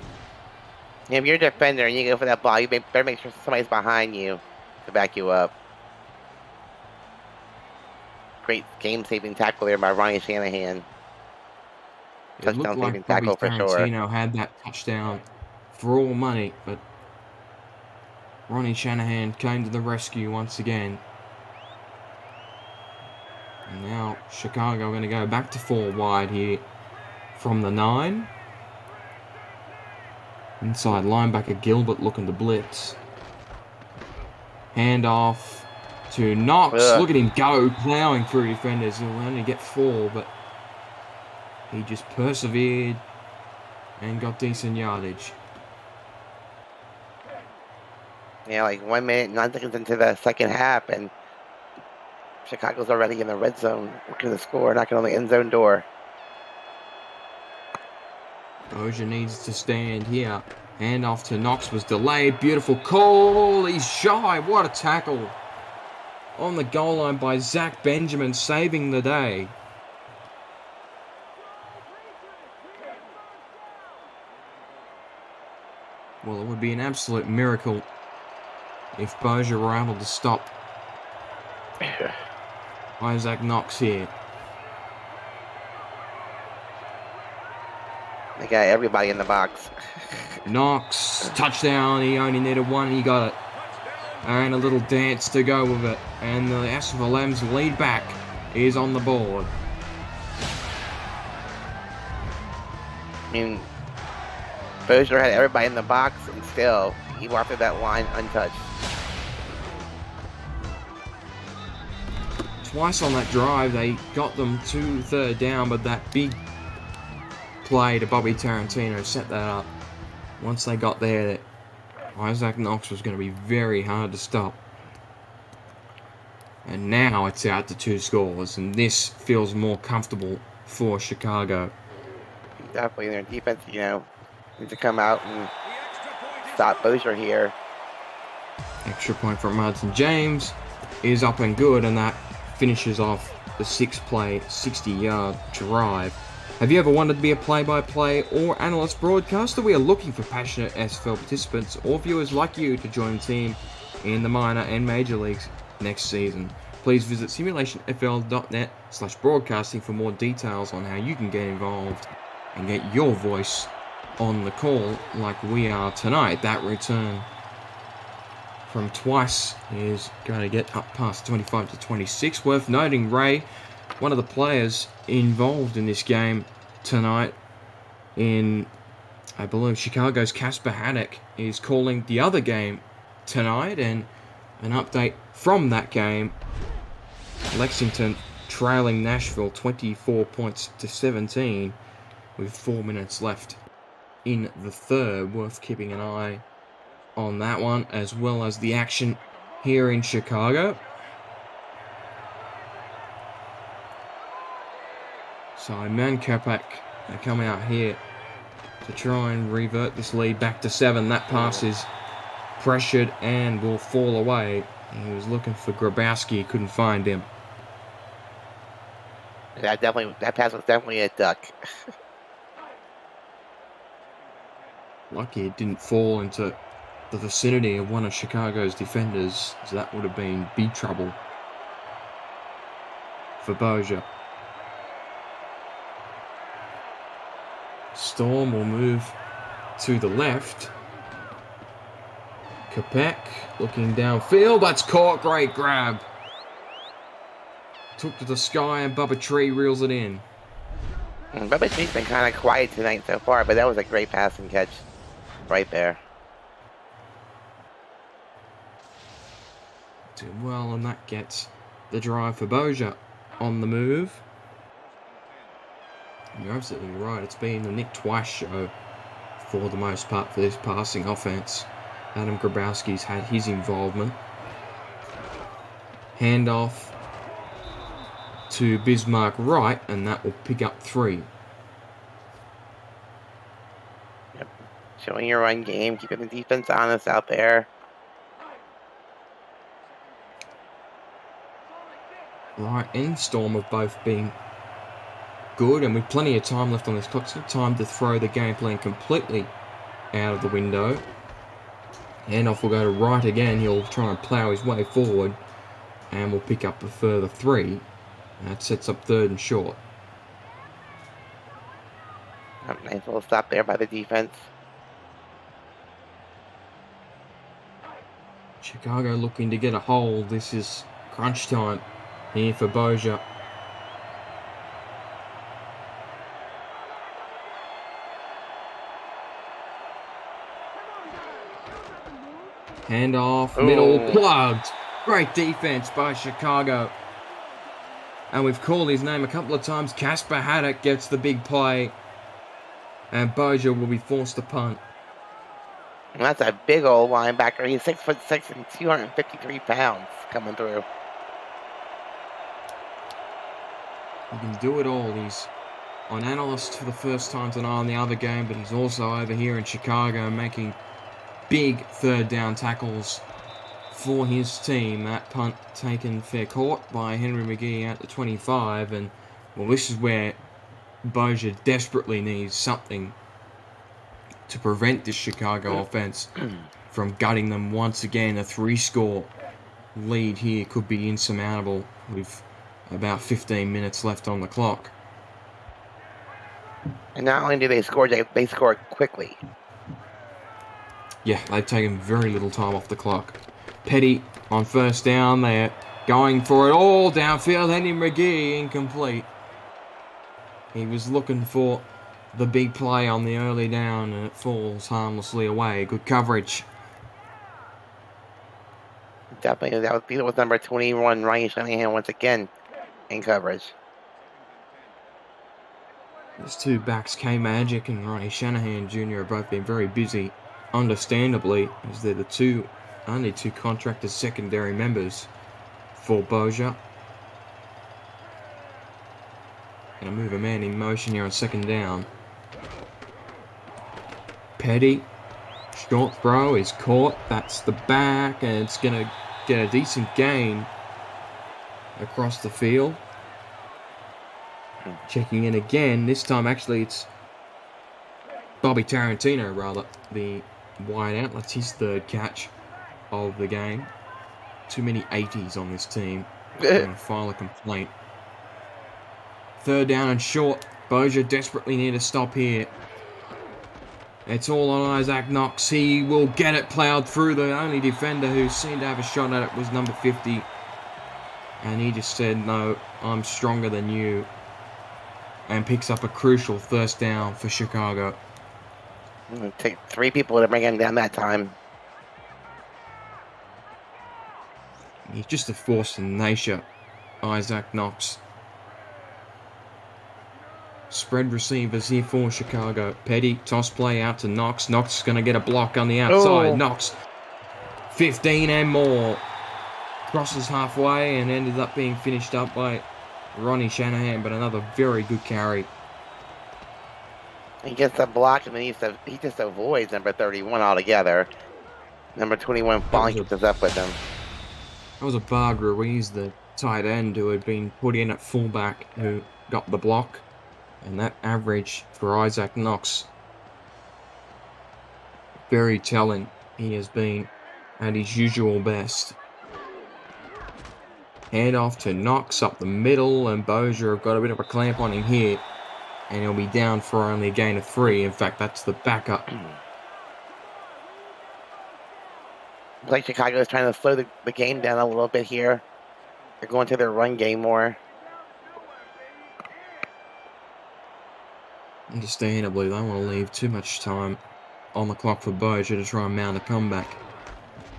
If you're a defender and you go for that ball, you better make sure somebody's behind you to back you up. Great game-saving tackle there by Ronnie Shanahan. Touchdown-saving tackle for sure. Tarantino had that touchdown for all money, but Ronnie Shanahan came to the rescue once again. And now Chicago are going to go back to 4 wide here from the 9. Inside linebacker Gilbert looking to blitz. Hand off to Knox. Look at him go, plowing through defenders. He'll only get 4, but he just persevered and got decent yardage. Yeah, like 1 minute, 9 seconds into the second half, and Chicago's already in the red zone looking to score, knocking on the end zone door. Bossier needs to stand here. Handoff to Knox was delayed. Beautiful call. He's shy. What a tackle. On the goal line by Zach Benjamin, saving the day. Well, it would be an absolute miracle if Bossier were able to stop Isaac Knox here. They got everybody in the box. Knox, touchdown. He only needed 1. He got it. And a little dance to go with it. And the SFLm's lead back is on the board. I mean, Bossier had everybody in the box, and still, he walked through that line untouched. Twice on that drive, they got them to third down, but that big play to Bobby Tarantino set that up. Once they got there, Isaac Knox was going to be very hard to stop. And now it's out to 2 scores, and this feels more comfortable for Chicago. Definitely their defense, needs to come out and stop Bossier here. Extra point from Martin James is up and good, and that finishes off the 6-play, 60-yard drive. Have you ever wanted to be a play-by-play or analyst broadcaster? We are looking for passionate SFL participants or viewers like you to join the team in the minor and major leagues next season. Please visit simulationfl.net/broadcasting for more details on how you can get involved and get your voice on the call like we are tonight. That return from twice is going to get up past 25-26. Worth noting, Ray, one of the players involved in this game tonight in, I believe, Chicago's Casper Haddock is calling the other game tonight, and an update from that game, Lexington trailing Nashville 24 points to 17 with 4 minutes left in the third. Worth keeping an eye on that one, as well as the action here in Chicago. So Mankopak are coming out here to try and revert this lead back to 7. That pass is pressured and will fall away. He was looking for Grabowski, couldn't find him. That pass was definitely a duck. Lucky it didn't fall into the vicinity of one of Chicago's defenders, so that would have been big trouble for Bossier. Storm will move to the left. Kopech looking downfield. That's caught. Great grab. Took to the sky and Bubba Tree reels it in. Bubba Tree's been kind of quiet tonight so far, but that was a great passing catch right there. Doing well, and that gets the drive for Bossier on the move. You're absolutely right. It's been the Nick Twice show for the most part for this passing offense. Adam Grabowski's had his involvement. Handoff to Bismarck Wright, and that will pick up 3. Yep. Showing your run game, keeping the defense honest out there. Wright and Storm have both been good, and with plenty of time left on this clock, it's not time to throw the game plan completely out of the window. Handoff will go to Wright again. He'll try and plough his way forward, and will pick up a further 3. That sets up 3rd and short. Nice little stop there by the defense. Chicago looking to get a hold. This is crunch time here for Bossier. Handoff, middle, plugged. Great defense by Chicago. And we've called his name a couple of times. Casper Haddock gets the big play. And Bossier will be forced to punt. And that's a big old linebacker. He's 6'6" and 253 pounds coming through. He can do it all. He's on analyst for the first time tonight on the other game, but he's also over here in Chicago making big 3rd down tackles for his team. That punt taken fair court by Henry McGee at the 25, and well, this is where Bossier desperately needs something to prevent this Chicago offense from gutting them once again. A 3-score lead here could be insurmountable with about 15 minutes left on the clock. And not only do they score, they score quickly. Yeah, they've taken very little time off the clock. Petty on 1st down. They're going for it all downfield. Henry McGee incomplete. He was looking for the big play on the early down, and it falls harmlessly away. Good coverage. Definitely, that was number 21, Ryan Shanahan, once again in coverage. These 2 backs, K-Magic and Ronnie Shanahan Jr., have both been very busy, understandably, as they're the only 2 contracted secondary members for Bossier. Gonna move a man in motion here on 2nd down. Petty Short throw is caught. That's the back, and it's going to get a decent gain across the field. Checking in again. This time, actually, it's Bobby Tarantino, rather, the wide out. That's his third catch of the game. Too many 80s on this team. I'm going to file a complaint. Third down and short. Bossier desperately need a stop here. It's all on Isaac Knox. He will get it plowed through. The only defender who seemed to have a shot at it was number 50. And he just said, no, I'm stronger than you. And picks up a crucial first down for Chicago. It'll take 3 people to bring him down that time. He's just a force in nature, Isaac Knox. Spread receivers here for Chicago. Petty, toss play out to Knox. Knox is going to get a block on the outside. Oh. Knox, 15 and more. Crosses halfway and ended up being finished up by Ronnie Shanahan, but another very good carry. He gets a block and then he just avoids number 31 altogether. Number 21 finally catches up with him. That was a Bar Ruiz, the tight end, who had been put in at fullback, who got the block. And that average for Isaac Knox, very telling. He has been at his usual best. Hand off to Knox up the middle, and Bossier have got a bit of a clamp on him here. And he'll be down for only a gain of 3. In fact, that's the backup. Like Chicago is trying to slow the game down a little bit here. They're going to their run game more. Understandably, they don't want to leave too much time on the clock for Bossier to try and mount a comeback.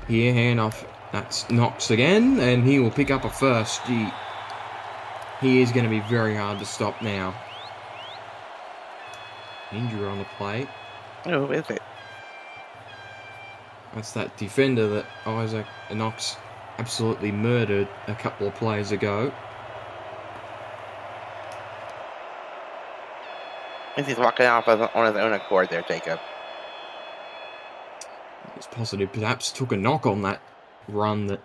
Here, handoff. That's Knox again, and he will pick up a first. Gee, he is going to be very hard to stop now. Injury on the play. Oh, who is it? That's that defender that Isaac Knox absolutely murdered a couple of plays ago. He's walking off on his own accord there, Jacob. It's possible perhaps took a knock on that run that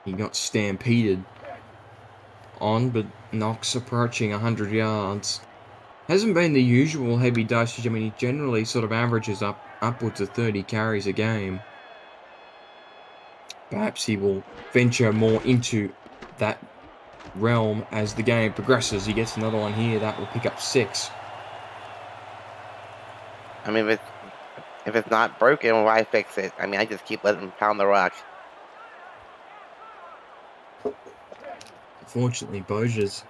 he got stampeded on, but Knox approaching 100 yards. Hasn't been the usual heavy dosage. I mean, he generally sort of averages upwards of 30 carries a game. Perhaps he will venture more into that realm as the game progresses. He gets another one here. That will pick up 6. I mean, if it's not broken, why fix it? I mean, I just keep letting him pound the rock. Unfortunately, Bossier's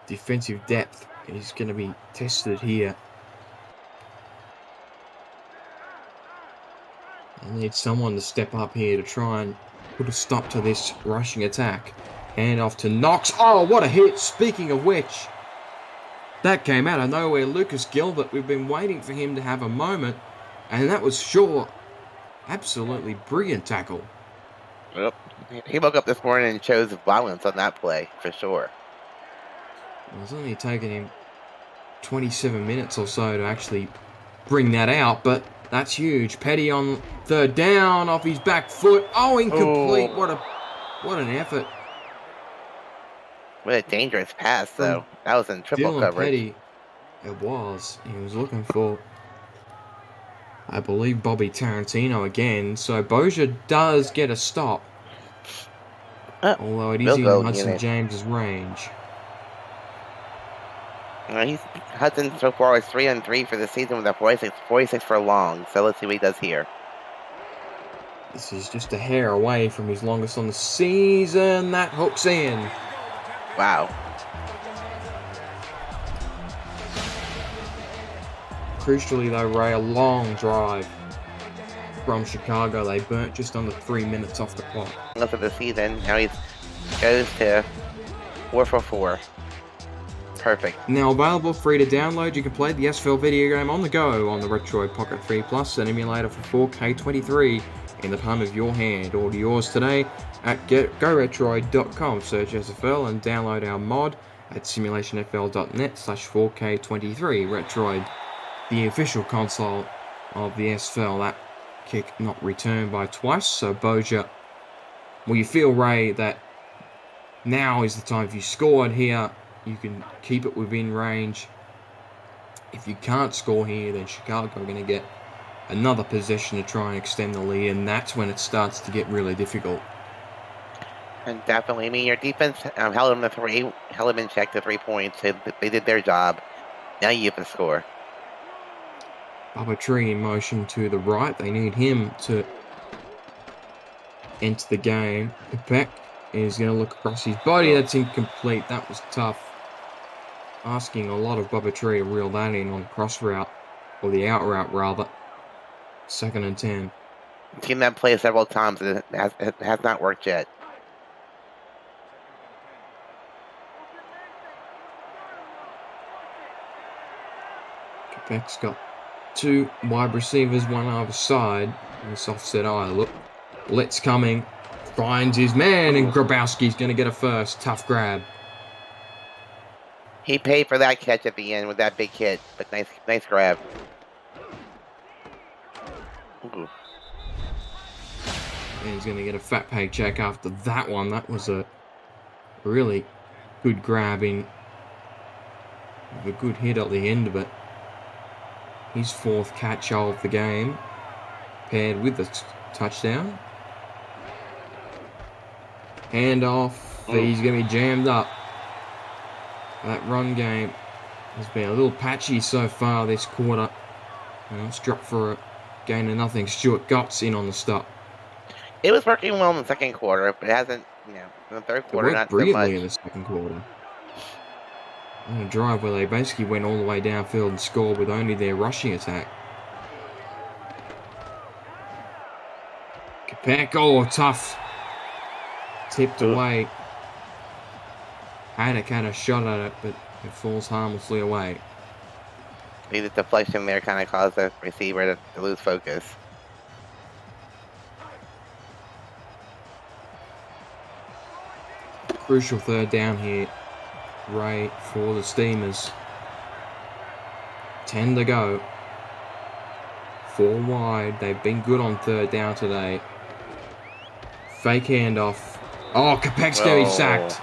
defensive depth is going to be tested here. I need someone to step up here to try and put a stop to this rushing attack. Hand off to Knox. Oh, what a hit! Speaking of which, that came out of nowhere. Lucas Gilbert, we've been waiting for him to have a moment, and that was short. Absolutely brilliant tackle. Yep. He woke up this morning and chose violence on that play, for sure. It's only taken him 27 minutes or so to actually bring that out, but that's huge. Petty on third down, off his back foot. Oh, incomplete. Oh. What an effort. What a dangerous pass, though. That was in triple Dylan coverage. Petty, it was. He was looking for, I believe, Bobby Tarantino again. So Bossier does get a stop. Although it is in Hudson James's range. Hudson so far is 3-3 for the season with a 46 for long. So let's see what he does here. This is just a hair away from his longest on the season. That hooks in. Wow. Crucially though, Ray, a long drive from Chicago. They burnt just under 3 minutes off the clock. Look at the season. Now he goes to 4 for 4. Perfect. Now available free to download, you can play the SFL video game on the go on the Retroid Pocket 3 Plus, an emulator for 4K23 in the palm of your hand. Order yours today at GoRetroid.com. Search SFL and download our mod at simulationfl.net/4K23. Retroid, the official console of the SFL. That kick not returned by twice. So Bossier, well, you feel, Ray, that now is the time. If you scored here, you can keep it within range. If you can't score here, then Chicago are going to get another possession to try and extend the lead, and that's when it starts to get really difficult. And definitely, I mean, your defense held them in check to 3 points. They did their job. Now you have to score. Bossier in motion to the right. They need him to enter the game. Peck is going to look across his body. That's incomplete. That was tough. Asking a lot of Bossier to reel that in on the cross route, or the out route rather. 2nd and 10. I've seen that play several times. It has not worked yet. Peck's got 2 wide receivers, one either side. This offset eye look. Let's coming. Finds his man, and Grabowski's going to get a first. Tough grab. He paid for that catch at the end with that big hit, but nice grab. Ooh. And he's going to get a fat paycheck after that one. That was a really good grab in. A good hit at the end of it. His 4th catch of the game, paired with the touchdown. Handoff. He's going to be jammed up. That run game has been a little patchy so far this quarter. And it's dropped for a gain of nothing. Stuart Gotts in on the stop. It was working well in the 2nd quarter, but it hasn't, in the 3rd quarter, not so much. Brilliantly in the 2nd quarter. On a drive where they basically went all the way downfield and scored with only their rushing attack. Peck, oh, tough. Tipped away. Haddock had a shot at it, but it falls harmlessly away. The deflection there kind of caused the receiver to lose focus. Crucial 3rd down here, Ray, for the Steamers. 10 to go. 4 wide. They've been good on 3rd down today. Fake handoff. Oh, Kopech's going to be sacked.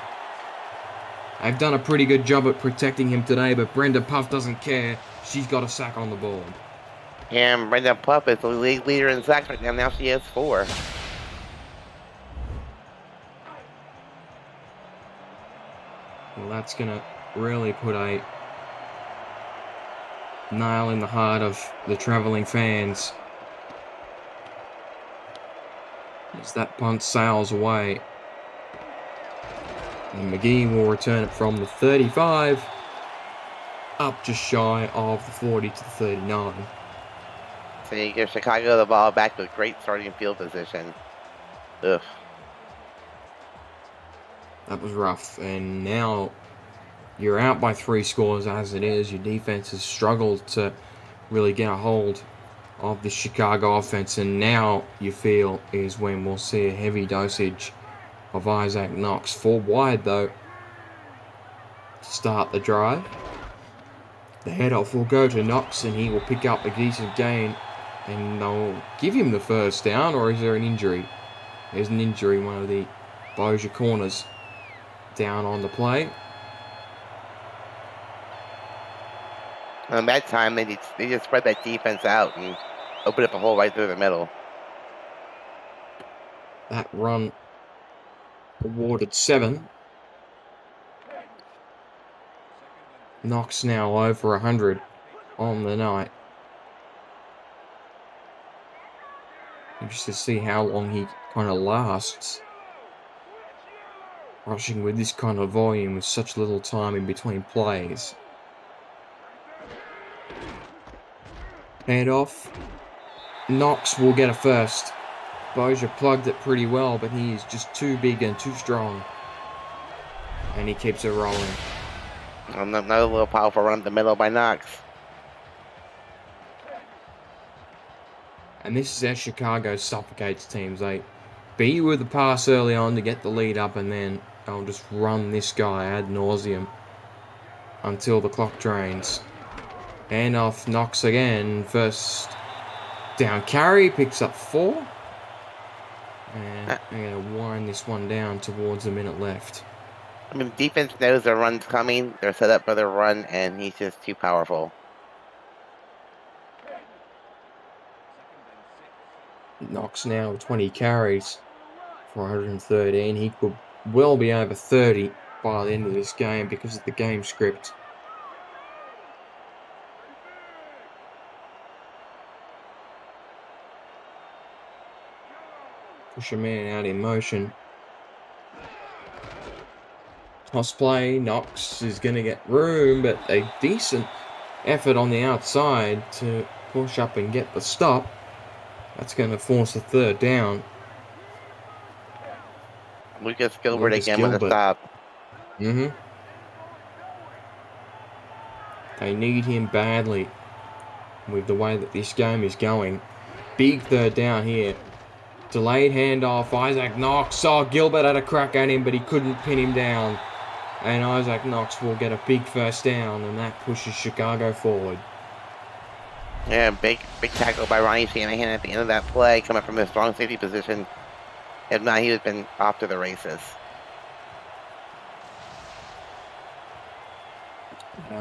They've done a pretty good job at protecting him today, but Brenda Puff doesn't care. She's got a sack on the board. And Brenda Puff is the league leader in sacks right now. Now she has 4. Well, that's going to really put a nail in the heart of the travelling fans. As that punt sails away. And McGee will return it from the 35, up just shy of the 40 to the 39. So you give Chicago the ball back with great starting field position. Ugh. That was rough, and now you're out by 3 scores as it is. Your defense has struggled to really get a hold of the Chicago offense, and now you feel is when we'll see a heavy dosage of Isaac Knox. 4 wide though to start the drive. The head-off will go to Knox, and he will pick up a decent gain, and they'll give him the 1st down, or is there an injury? There's an injury, one of the Bossier corners down on the play. And that time they just spread that defense out and opened up a hole right through the middle. That run awarded 7. Knox now over 100 on the night. Just to see how long he kind of lasts. Rushing with this kind of volume with such little time in between plays. Handoff. Knox will get a 1st. Bossier plugged it pretty well, but he is just too big and too strong. And he keeps it rolling. Another little powerful run up the middle by Knox. And this is how Chicago suffocates teams. They beat you with the pass early on to get the lead up, and then they'll just run this guy ad nauseum until the clock drains. Handoff, Knox again. First Down carry, picks up 4. And I'm going to wind this one down towards a minute left. I mean, defense knows their run's coming. They're set up for their run, and he's just too powerful. Knox now with 20 carries for 113. He could well be over 30 by the end of this game because of the game script. Push a man out in motion. Toss play. Knox is going to get room, but a decent effort on the outside to push up and get the stop. That's going to force a 3rd down. Lucas Gilbert again with a stop. They need him badly with the way that this game is going. Big 3rd down here. Delayed handoff. Isaac Knox. Gilbert had a crack at him, but he couldn't pin him down. And Isaac Knox will get a big 1st down, and that pushes Chicago forward. Yeah, big tackle by Ronnie Shanahan at the end of that play, coming from his strong safety position. If not, he would have been off to the races.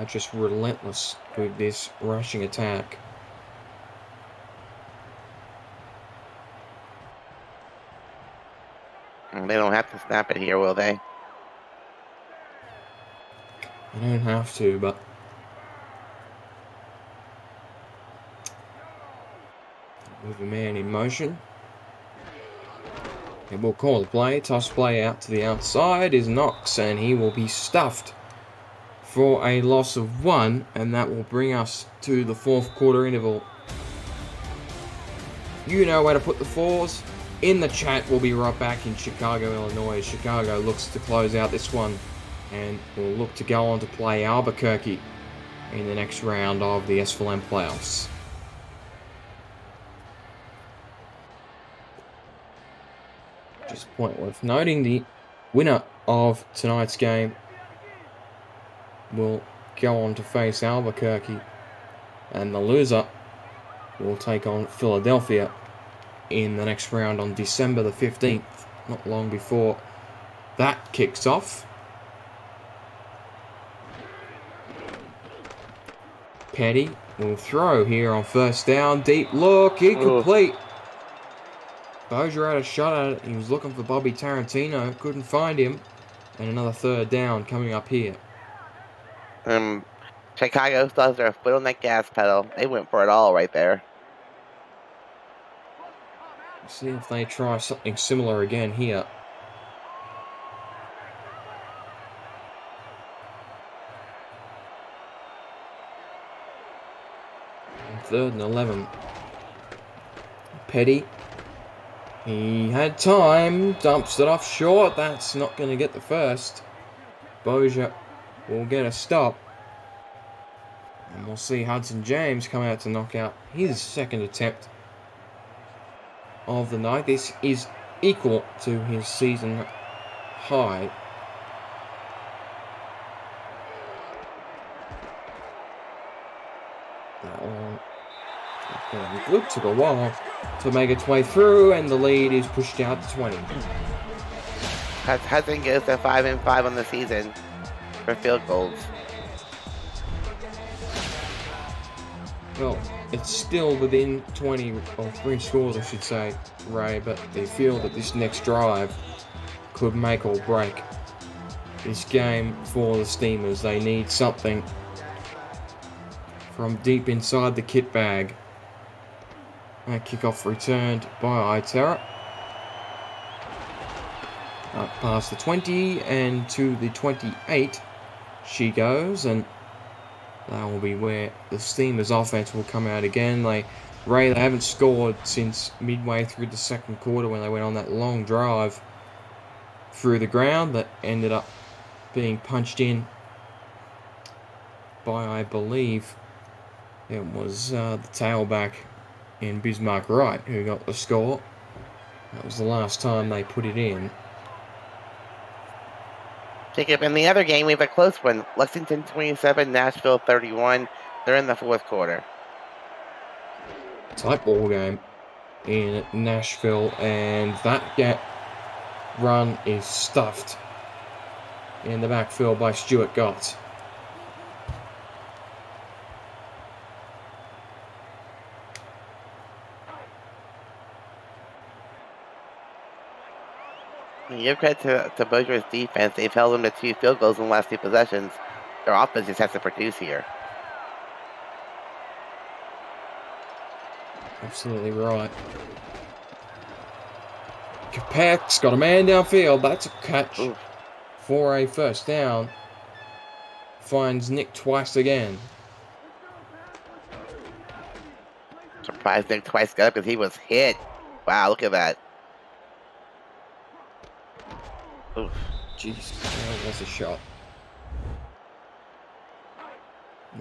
Just relentless with this rushing attack. They don't have to snap it here, will they? They don't have to, but with a man in motion. And we'll call the play. Toss play out to the outside is Knox, and he will be stuffed for a loss of 1, and that will bring us to the 4th quarter interval. You know where to put the 4s in the chat. We'll be right back in Chicago, Illinois. Chicago looks to close out this one and will look to go on to play Albuquerque in the next round of the SFLm playoffs. Just a point worth noting, the winner of tonight's game will go on to face Albuquerque, and the loser will take on Philadelphia in the next round on December the 15th, not long before that kicks off. Petty will throw here on 1st down. Deep look, incomplete. Bossier had a shot at it. He was looking for Bobby Tarantino, couldn't find him. And another 3rd down coming up here. Chicago still has their foot on that gas pedal. They went for it all right there. See if they try something similar again here. And 3rd and 11. Petty. He had time. Dumps it off short. That's not going to get the 1st. Bossier will get a stop. And we'll see Hudson James come out to knock out his 2nd attempt of the night. This is equal to his season high. That one good. Took a while to make its way through, and the lead is pushed out to 20. Hudson goes to 5-5 on the season for field goals. Well, it's still within 20, or 3 scores, I should say, Ray, but they feel that this next drive could make or break this game for the Steamers. They need something from deep inside the kit bag. A kickoff returned by Itera. Up past the 20 and to the 28 she goes, and that will be where the Steamers offense will come out again. They haven't scored since midway through the 2nd quarter when they went on that long drive through the ground that ended up being punched in by, I believe, it was the tailback in Bismarck Wright who got the score. That was the last time they put it in. Jacob, in the other game, we have a close one. Lexington 27, Nashville 31. They're in the 4th quarter. type ball game in Nashville, and that run is stuffed in the backfield by Stuart Gott. You give credit to Bossier's defense. They've held them to 2 field goals in the last 2 possessions. Their offense just has to produce here. Absolutely right. Capek's got a man downfield. That's a catch for a first down. Finds Nick twice again. Surprised Nick twice got up because he was hit. Wow, look at that. Oof. Jesus, that was a shot.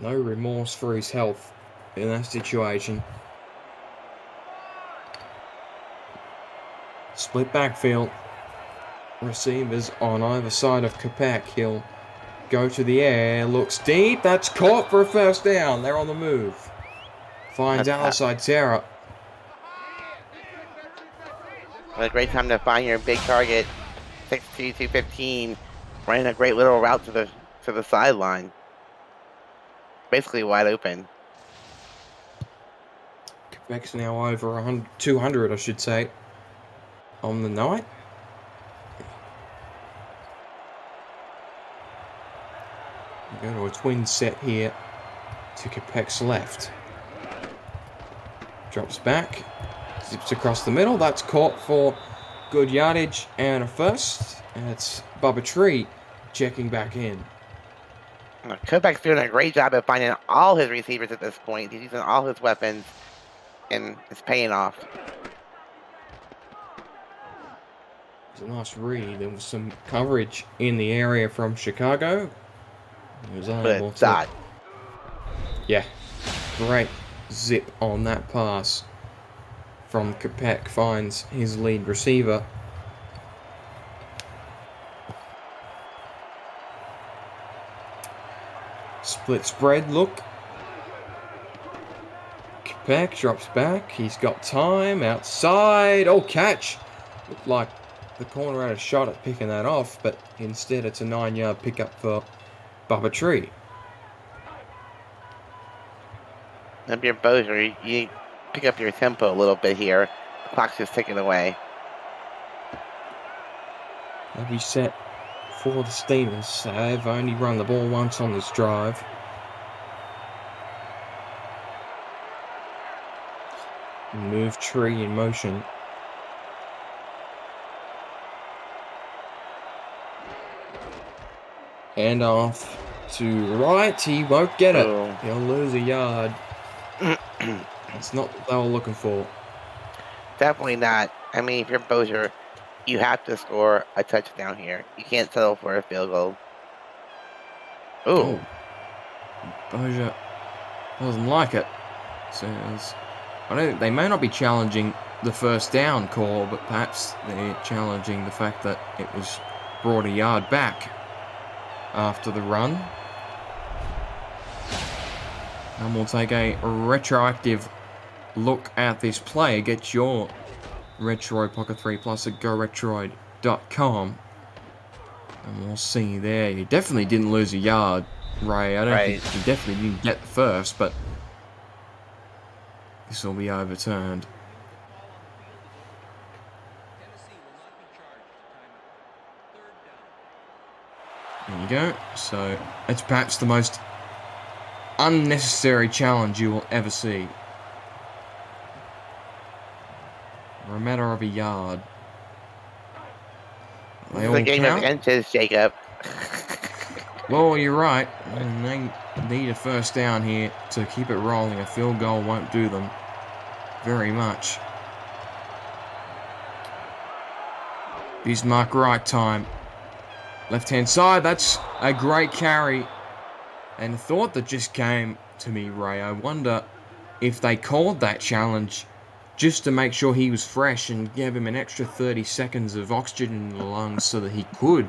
No remorse for his health in that situation. Split backfield. Receivers on either side of Capek. He'll go to the air, looks deep. That's caught for a first down. They're on the move. Finds outside Sarah. What a great time to find your big target. 6'2", 215, running a great little route to the sideline. Basically wide open. Quebec's now over 200, I should say, on the night. We go to a twin set here to Quebec's left. Drops back, zips across the middle. That's caught for good yardage and a first. And it's Bubba Tree checking back in. Quebec's doing a great job of finding all his receivers at this point. He's using all his weapons, and it's paying off. It's a nice read. There was some coverage in the area from Chicago. He was able to... Yeah, great zip on that pass from Capek. Finds his lead receiver. Split spread look. Capek drops back. He's got time outside. Oh, catch. Looked like the corner had a shot at picking that off, but instead it's a 9-yard pickup for Bubba Tree. If you're Bossier, you pick up your tempo a little bit here. The clock's just ticking away. They'll be set for the Steelers. They've only run the ball once on this drive. Move Tree in motion. And off to right. He won't get it. Oh. He'll lose a yard. It's not what they were looking for. Definitely not. I mean, if you're Bossier, you have to score a touchdown here. You can't settle for a field goal. Ooh. Bossier doesn't like it. Says, they may not be challenging the first down call, but perhaps they're challenging the fact that it was brought a yard back after the run. And we'll take a retroactive look at this play. Get your Retroid Pocket 3 Plus at GoRetroid.com. And we'll see there. He definitely didn't lose a yard, Ray. I don't think he definitely didn't get the first, but this will be overturned. There you go. So it's perhaps the most unnecessary challenge you will ever see. For a matter of a yard. They all the game count. of inches, Jacob. Well, you're right. And they need a first down here to keep it rolling. A field goal won't do them very much. Bismarck right time. Left-hand side, that's a great carry. And a thought that just came to me, Ray, I wonder if they called that challenge just to make sure he was fresh and gave him an extra 30 seconds of oxygen in the lungs so that he could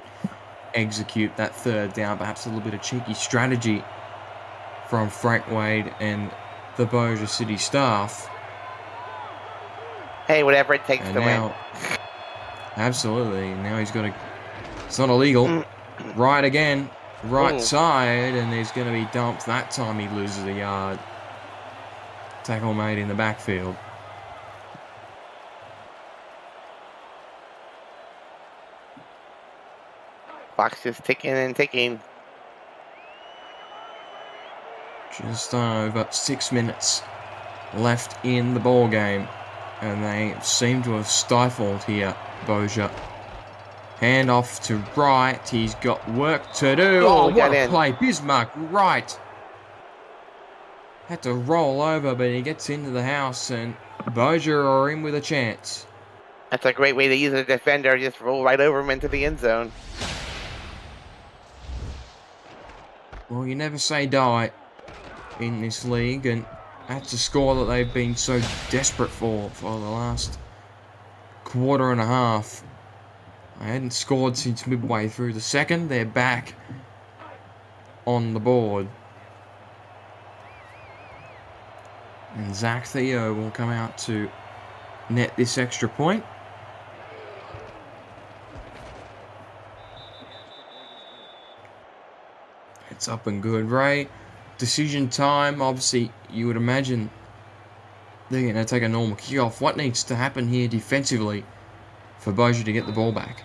execute that third down. Perhaps a little bit of cheeky strategy from Frank Wade and the Bossier City staff. Hey, whatever it takes And to win. now, absolutely, now he's got to, it's not illegal. Right again, right Ooh. side, and there's going to be dumped. That time he loses a yard. Tackle made in the backfield. Clock's just ticking and ticking. Just over 6 minutes left in the ball game, and they seem to have stifled here, Bossier. Hand off to right. He's got work to do. Ooh, Oh, we what got a in. play. Bismarck right. Had to roll over, but he gets into the house, and Bossier are in with a chance. That's a great way to use a defender. Just roll right over him into the end zone. Well, you never say die in this league, and that's a score that they've been so desperate for the last quarter and a half. They hadn't scored since midway through the second. They're back on the board. And Zach Theo will come out to net this extra point. It's up and good. Ray, decision time. Obviously, you would imagine they're going to take a normal kickoff. What needs to happen here defensively for Bossier to get the ball back?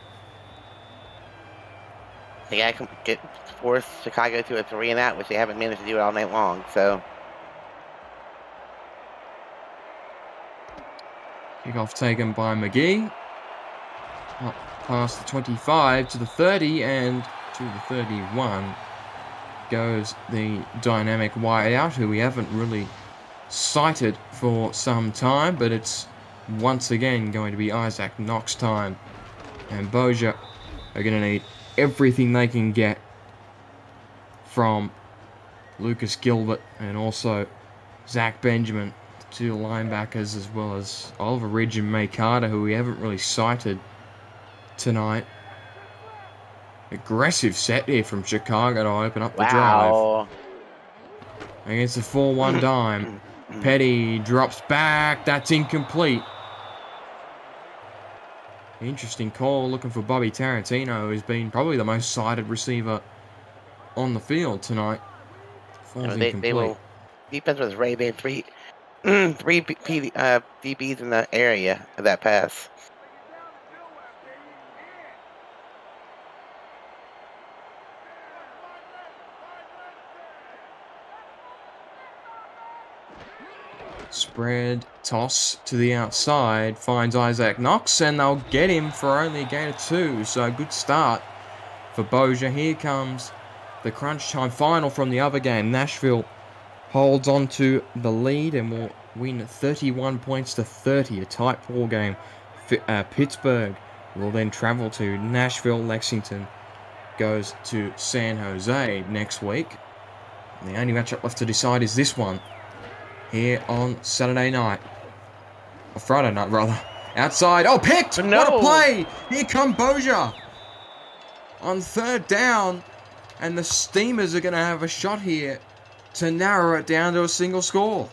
They gotta force Chicago to a 3-and-out, which they haven't managed to do all night long. So Kickoff taken by McGee. Up past the 25 to the 30 and to the 31 goes the dynamic wideout, who we haven't really sighted for some time, but it's once again going to be Isaac Knox time. And Bossier are going to need everything they can get from Lucas Gilbert and also Zach Benjamin, the two linebackers, as well as Oliver Ridge and May Carter, who we haven't really sighted tonight. Aggressive set here from Chicago to open up the drive. Against a 4-1 dime. Petty drops back. That's incomplete. Interesting call, looking for Bobby Tarantino, who's been probably the most cited receiver on the field tonight. Falls incomplete. They will. Defense was Ray Ban three DBs in the area of that pass. Spread toss to the outside, finds Isaac Knox, and they'll get him for only a gain of 2. So good start for Bossier. Here comes the crunch time final from the other game. Nashville holds on to the lead and will win 31 points to 30, a tight ball game. Pittsburgh will then travel to Nashville. Lexington goes to San Jose next week. And the only matchup left to decide is this one here on Saturday night. Or Friday night, rather. Outside. Oh, picked! No. What a play! Here come Bossier on 3rd down. And the Steamers are going to have a shot here to narrow it down to a single score.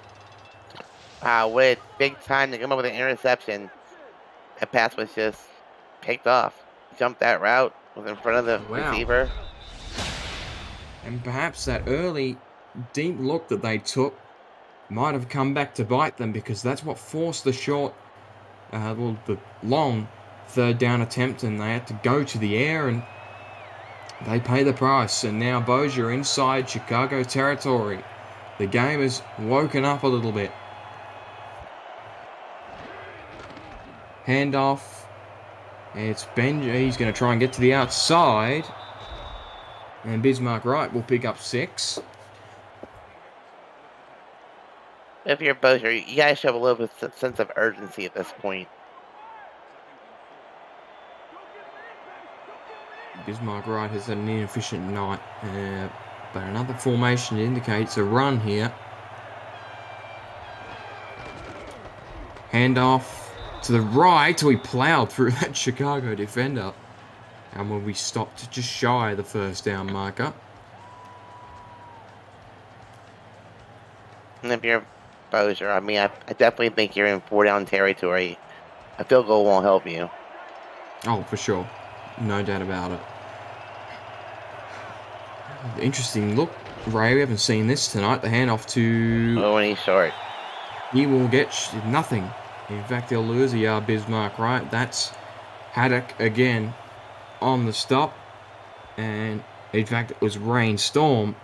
With big time to come up with an interception. That pass was just picked off. Jumped that route, was in front of the receiver. And perhaps that early deep look that they took might have come back to bite them, because that's what forced the the long 3rd down attempt, and they had to go to the air, and they pay the price. And now Bossier inside Chicago territory. The game has woken up a little bit. Handoff. It's Benji. He's going to try and get to the outside. And Bismarck Wright will pick up 6. If you're Bossier, you guys show a little bit of sense of urgency at this point. Bismarck Wright has had an inefficient night, but another formation indicates a run here. Handoff to the right. We ploughed through that Chicago defender. And when we stopped just shy of the 1st down marker. And if you're Bossier, I mean, I definitely think you're in 4-down territory. A field goal won't help you. Oh, for sure. No doubt about it. Interesting look, Ray. We haven't seen this tonight. The handoff to... Oh, and he's short. He will get nothing. In fact, he'll lose a yard, Bismarck, right? That's Haddock again on the stop. And in fact, it was Rainstorm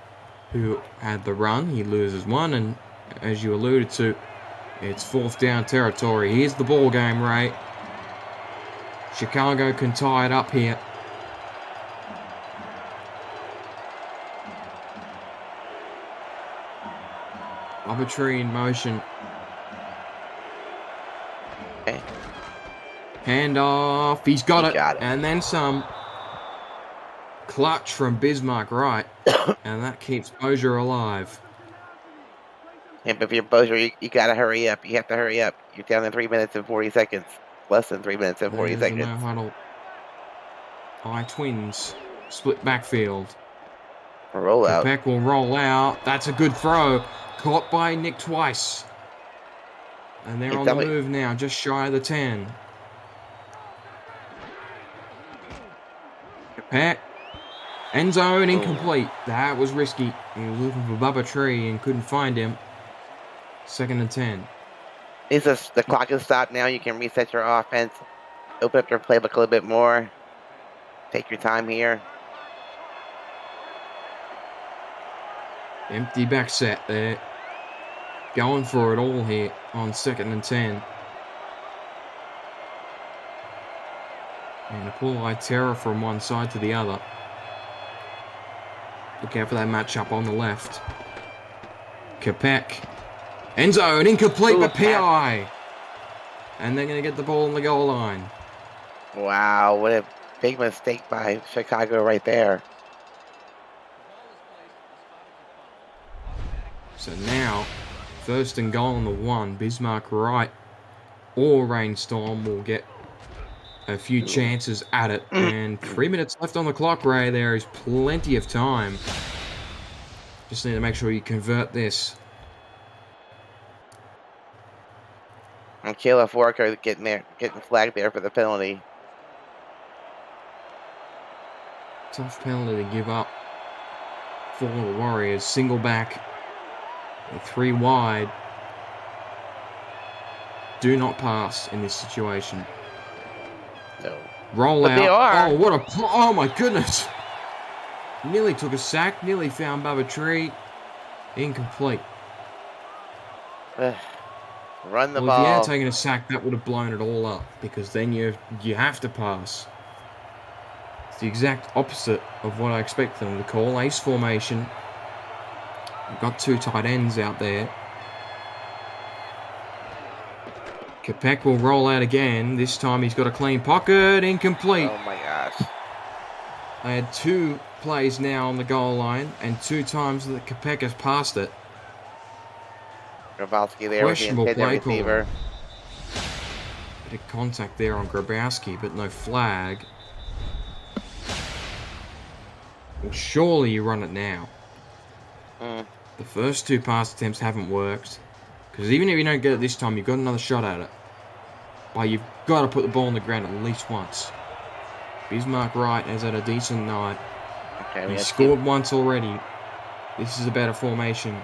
who had the run. He loses one, and as you alluded to, it's 4th down territory. Here's the ball game, Ray. Chicago can tie it up here. Arbitrary in motion. Okay. Handoff. He's got it. Got it. And then some. Clutch from Bismarck, right? And that keeps Bossier alive. Yeah, but if you're Bossier, you gotta hurry up. You have to hurry up. You're down in 3 minutes and 40 seconds. Less than 3 minutes and 40 There's seconds. no huddle. Twins. Split backfield. Roll out. Peck will roll out. That's a good throw. Caught by Nick twice. And they're on the move now, just shy of the 10. Peck. End zone incomplete. That was risky. He was looking for Bubba Tree and couldn't find him. 2nd and 10. The clock is stopped now. You can reset your offense. Open up your playbook a little bit more. Take your time here. Empty back set there. Going for it all here on 2nd and 10. And a pull-eye terror from one side to the other. Look out for that matchup on the left. Kapek. End zone, incomplete, but PI. And they're going to get the ball on the goal line. Wow, what a big mistake by Chicago right there. So now, 1st and goal on the 1. Bismarck right or Rainstorm will get a few chances at it. And 3 minutes left on the clock, Ray. There is plenty of time. Just need to make sure you convert this. And Caleb Walker getting flagged there for the penalty. Tough penalty to give up for the Warriors. Single back. 3 wide. Do not pass in this situation. No. Roll But out. they are. Oh, what a... Oh, my goodness. Nearly took a sack. Nearly found Bubba Tree. Incomplete. Run the Well, ball. if you had taken a sack, that would have blown it all up. Because then you have to pass. It's the exact opposite of what I expect them to call. Ace formation. We've got 2 tight ends out there. Kapek will roll out again. This time he's got a clean pocket. Incomplete. Oh my gosh. I had 2 plays now on the goal line, and 2 times that Kapek has passed it. Grabowski there with the Questionable intended play receiver. Bit of contact there on Grabowski, but no flag. Well, surely you run it now. The first 2 pass attempts haven't worked. Because even if you don't get it this time, you've got another shot at it. But you've got to put the ball on the ground at least once. Bismarck Wright has had a decent night. Okay, He scored once already. This is a better formation.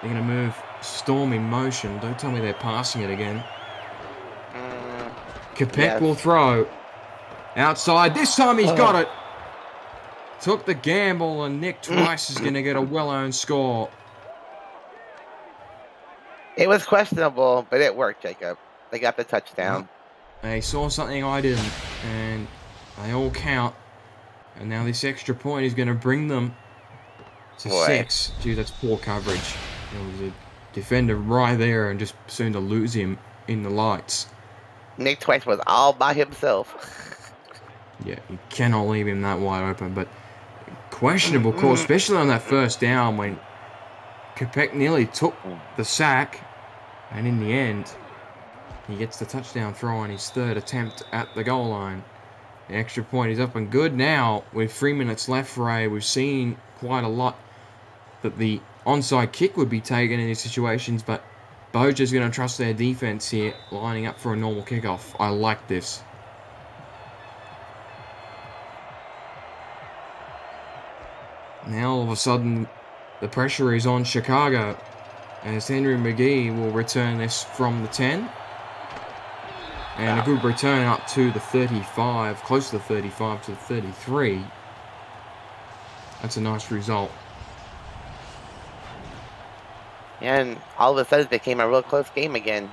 They're going to move Storm in motion. Don't tell me they're passing it again. Kapek will throw. Outside. This time he's got it. Took the gamble, and Nick twice is going to get a well-earned score. It was questionable, but it worked, Jacob. They got the touchdown. They saw something I didn't, and they all count. And now this extra point is going to bring them to 6. Gee, that's poor coverage. There was a defender right there and just soon to lose him in the lights. Nick Twice was all by himself. Yeah, you cannot leave him that wide open, but questionable call, especially on that first down when Kapek nearly took the sack, and in the end, he gets the touchdown throw on his 3rd attempt at the goal line. The extra point is up and good now. With 3 minutes left, Ray, we've seen quite a lot that the onside kick would be taken in these situations, but Boja's going to trust their defense here, lining up for a normal kickoff. I like this. Now all of a sudden, the pressure is on Chicago, as Henry McGee will return this from the 10. And a good return up to the 35, close to the 35 to the 33. That's a nice result. And all of a sudden it became a real close game again.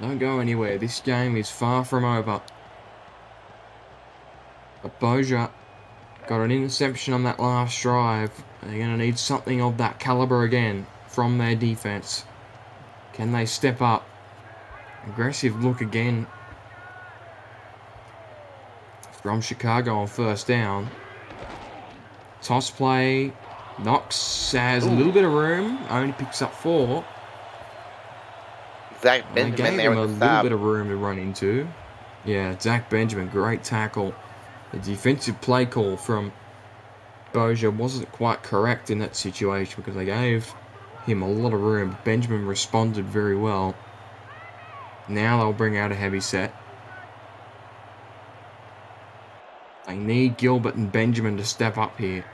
Don't go anywhere. This game is far from over. But Bossier got an interception on that last drive. They're going to need something of that caliber again from their defense. Can they step up? Aggressive look again from Chicago on first down. Toss play. Knox has a little bit of room. Only picks up 4. Zach They Benjamin gave there him a with the little stop. bit of room to run into. Yeah, Zach Benjamin, great tackle. The defensive play call from Bossier wasn't quite correct in that situation because they gave him a lot of room. Benjamin responded very well. Now they'll bring out a heavy set. They need Gilbert and Benjamin to step up here.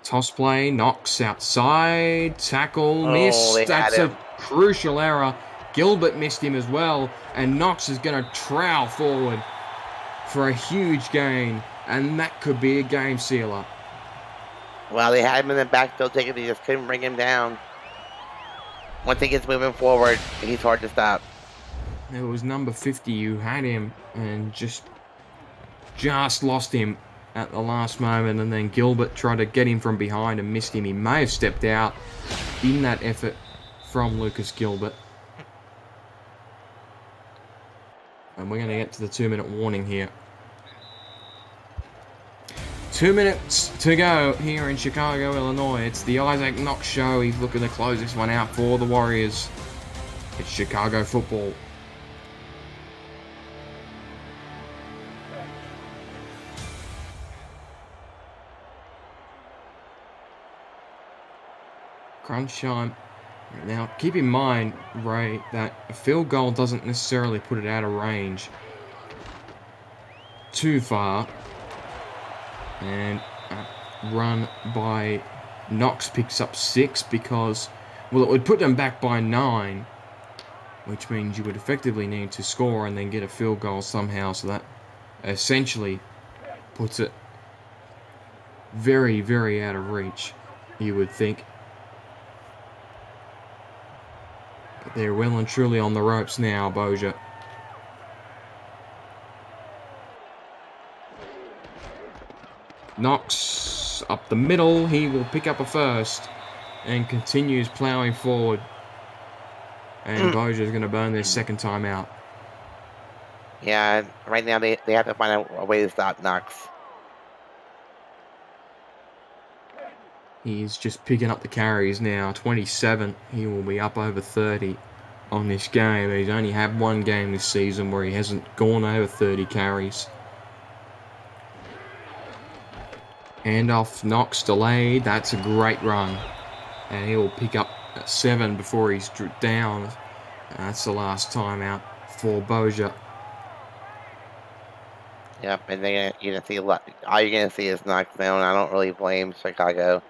Toss play, Knox outside, tackle, miss. They That's had a him. crucial error. Gilbert missed him as well, and Knox is going to trowel forward for a huge gain, and that could be a game sealer. Well, they had him in the backfield ticket. They just couldn't bring him down. Once he gets moving forward, he's hard to stop. It was number 50 who had him and just lost him at the last moment, and then Gilbert tried to get him from behind and missed him. He may have stepped out in that effort from Lucas Gilbert. And we're going to get to the 2-minute warning here. 2 minutes to go here in Chicago, Illinois. It's the Isaac Knox show. He's looking to close this one out for the Warriors. It's Chicago football. Crunch time. Now, keep in mind, Ray, that a field goal doesn't necessarily put it out of range too far. And a run by Knox picks up 6 because, well, it would put them back by 9, which means you would effectively need to score and then get a field goal somehow. So that essentially puts it very, very out of reach, you would think. But they're well and truly on the ropes now, Bossier. Knox up the middle. He will pick up a first and continues ploughing forward. And Bossier is going to burn their second time out. Yeah, right now they have to find a way to stop Knox. He's just picking up the carries now. 27. He will be up over 30 on this game. He's only had one game this season where he hasn't gone over 30 carries. Handoff, Knox delayed. That's a great run. And he will pick up 7 before he's down. That's the last time out for Bossier. Yep, and then you're gonna see a lot. All you're gonna see is Knox down. I don't really blame Chicago.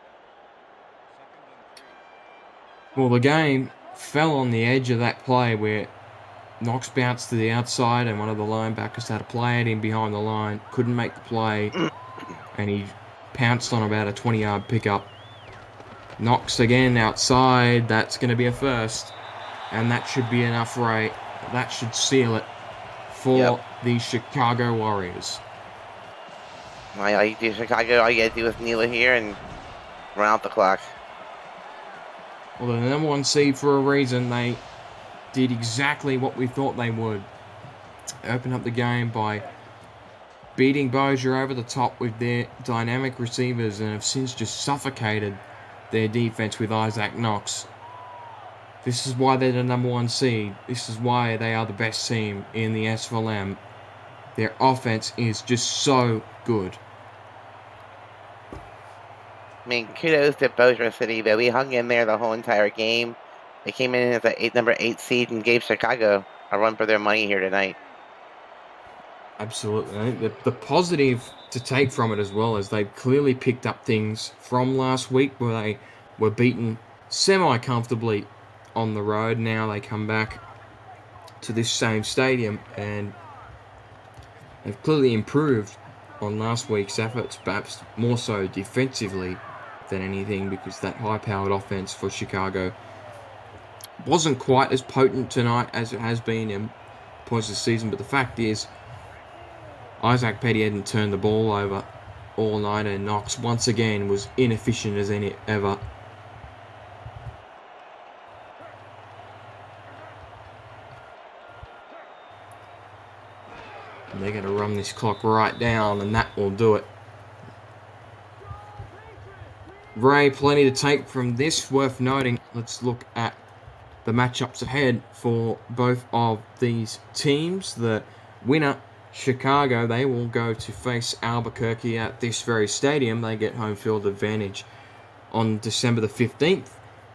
Well, the game fell on the edge of that play where Knox bounced to the outside and one of the linebackers had a play at him behind the line. Couldn't make the play. And he pounced on about a 20-yard pickup. Knox again outside. That's going to be a first. And that should be enough, Ray. That should seal it for the Chicago Warriors. All you do, Chicago, all you gotta do is kneel it here and run out the clock. Well, the number 1 seed for a reason. They did exactly what we thought they would. Open up the game by beating Bossier over the top with their dynamic receivers and have since just suffocated their defense with Isaac Knox. This is why they're the number 1 seed. This is why they are the best team in the SFLm. Their offense is just so good. I mean, kudos to Bossier City, though. We hung in there the whole entire game. They came in as a number 8 seed and gave Chicago a run for their money here tonight. Absolutely. I think the positive to take from it as well is they've clearly picked up things from last week where they were beaten semi-comfortably on the road. Now they come back to this same stadium and they've clearly improved on last week's efforts, perhaps more so defensively than anything, because that high-powered offense for Chicago wasn't quite as potent tonight as it has been in points of the season. But the fact is, Isaac Petty hadn't turned the ball over all night, and Knox once again was inefficient as any ever. And they're going to run this clock right down, and that will do it. Ray, plenty to take from this, worth noting. Let's look at the matchups ahead for both of these teams. The winner, Chicago, they will go to face Albuquerque at this very stadium. They get home field advantage on December the 15th.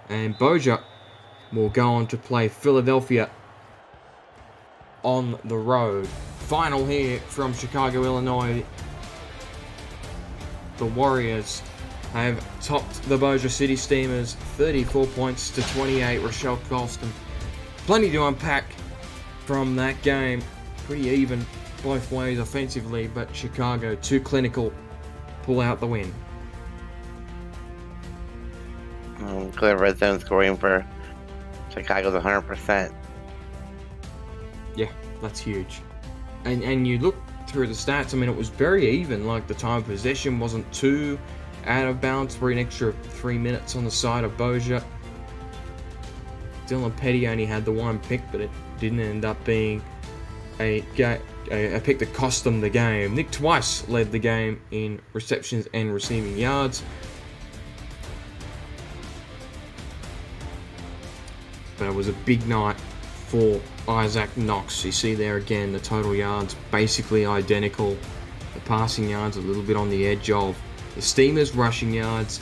And Bossier will go on to play Philadelphia on the road. Final here from Chicago, Illinois. The Warriors have topped the Bossier City Steamers 34 points to 28. Rochelle Colston. Plenty to unpack from that game. Pretty even both ways offensively, but Chicago too clinical, pull out the win. Clear red zone scoring for Chicago's 100%. Yeah, that's huge. And you look through the stats, I mean, it was very even. Like, the time of possession wasn't too out of bounds for an extra 3 minutes on the side of Bossier. Dylan Petty only had the one pick, but it didn't end up being a pick that cost them the game. Nick Twice led the game in receptions and receiving yards. But it was a big night for Isaac Knox. You see there again, the total yards basically identical. The passing yards a little bit on the edge of the Steamers' rushing yards.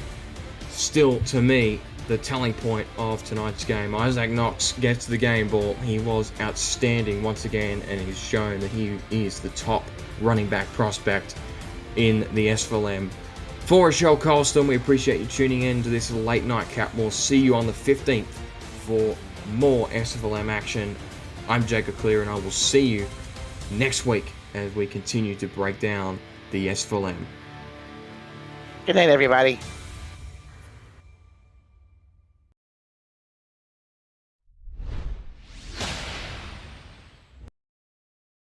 Still, to me, the telling point of tonight's game. Isaac Knox gets the game ball. He was outstanding once again, and he's shown that he is the top running back prospect in the SFLm. For Rochelle Colston, we appreciate you tuning in to this late night cap. We'll see you on the 15th for more SFLm action. I'm Jacob Clear, and I will see you next week as we continue to break down the SFLm. Good night, everybody.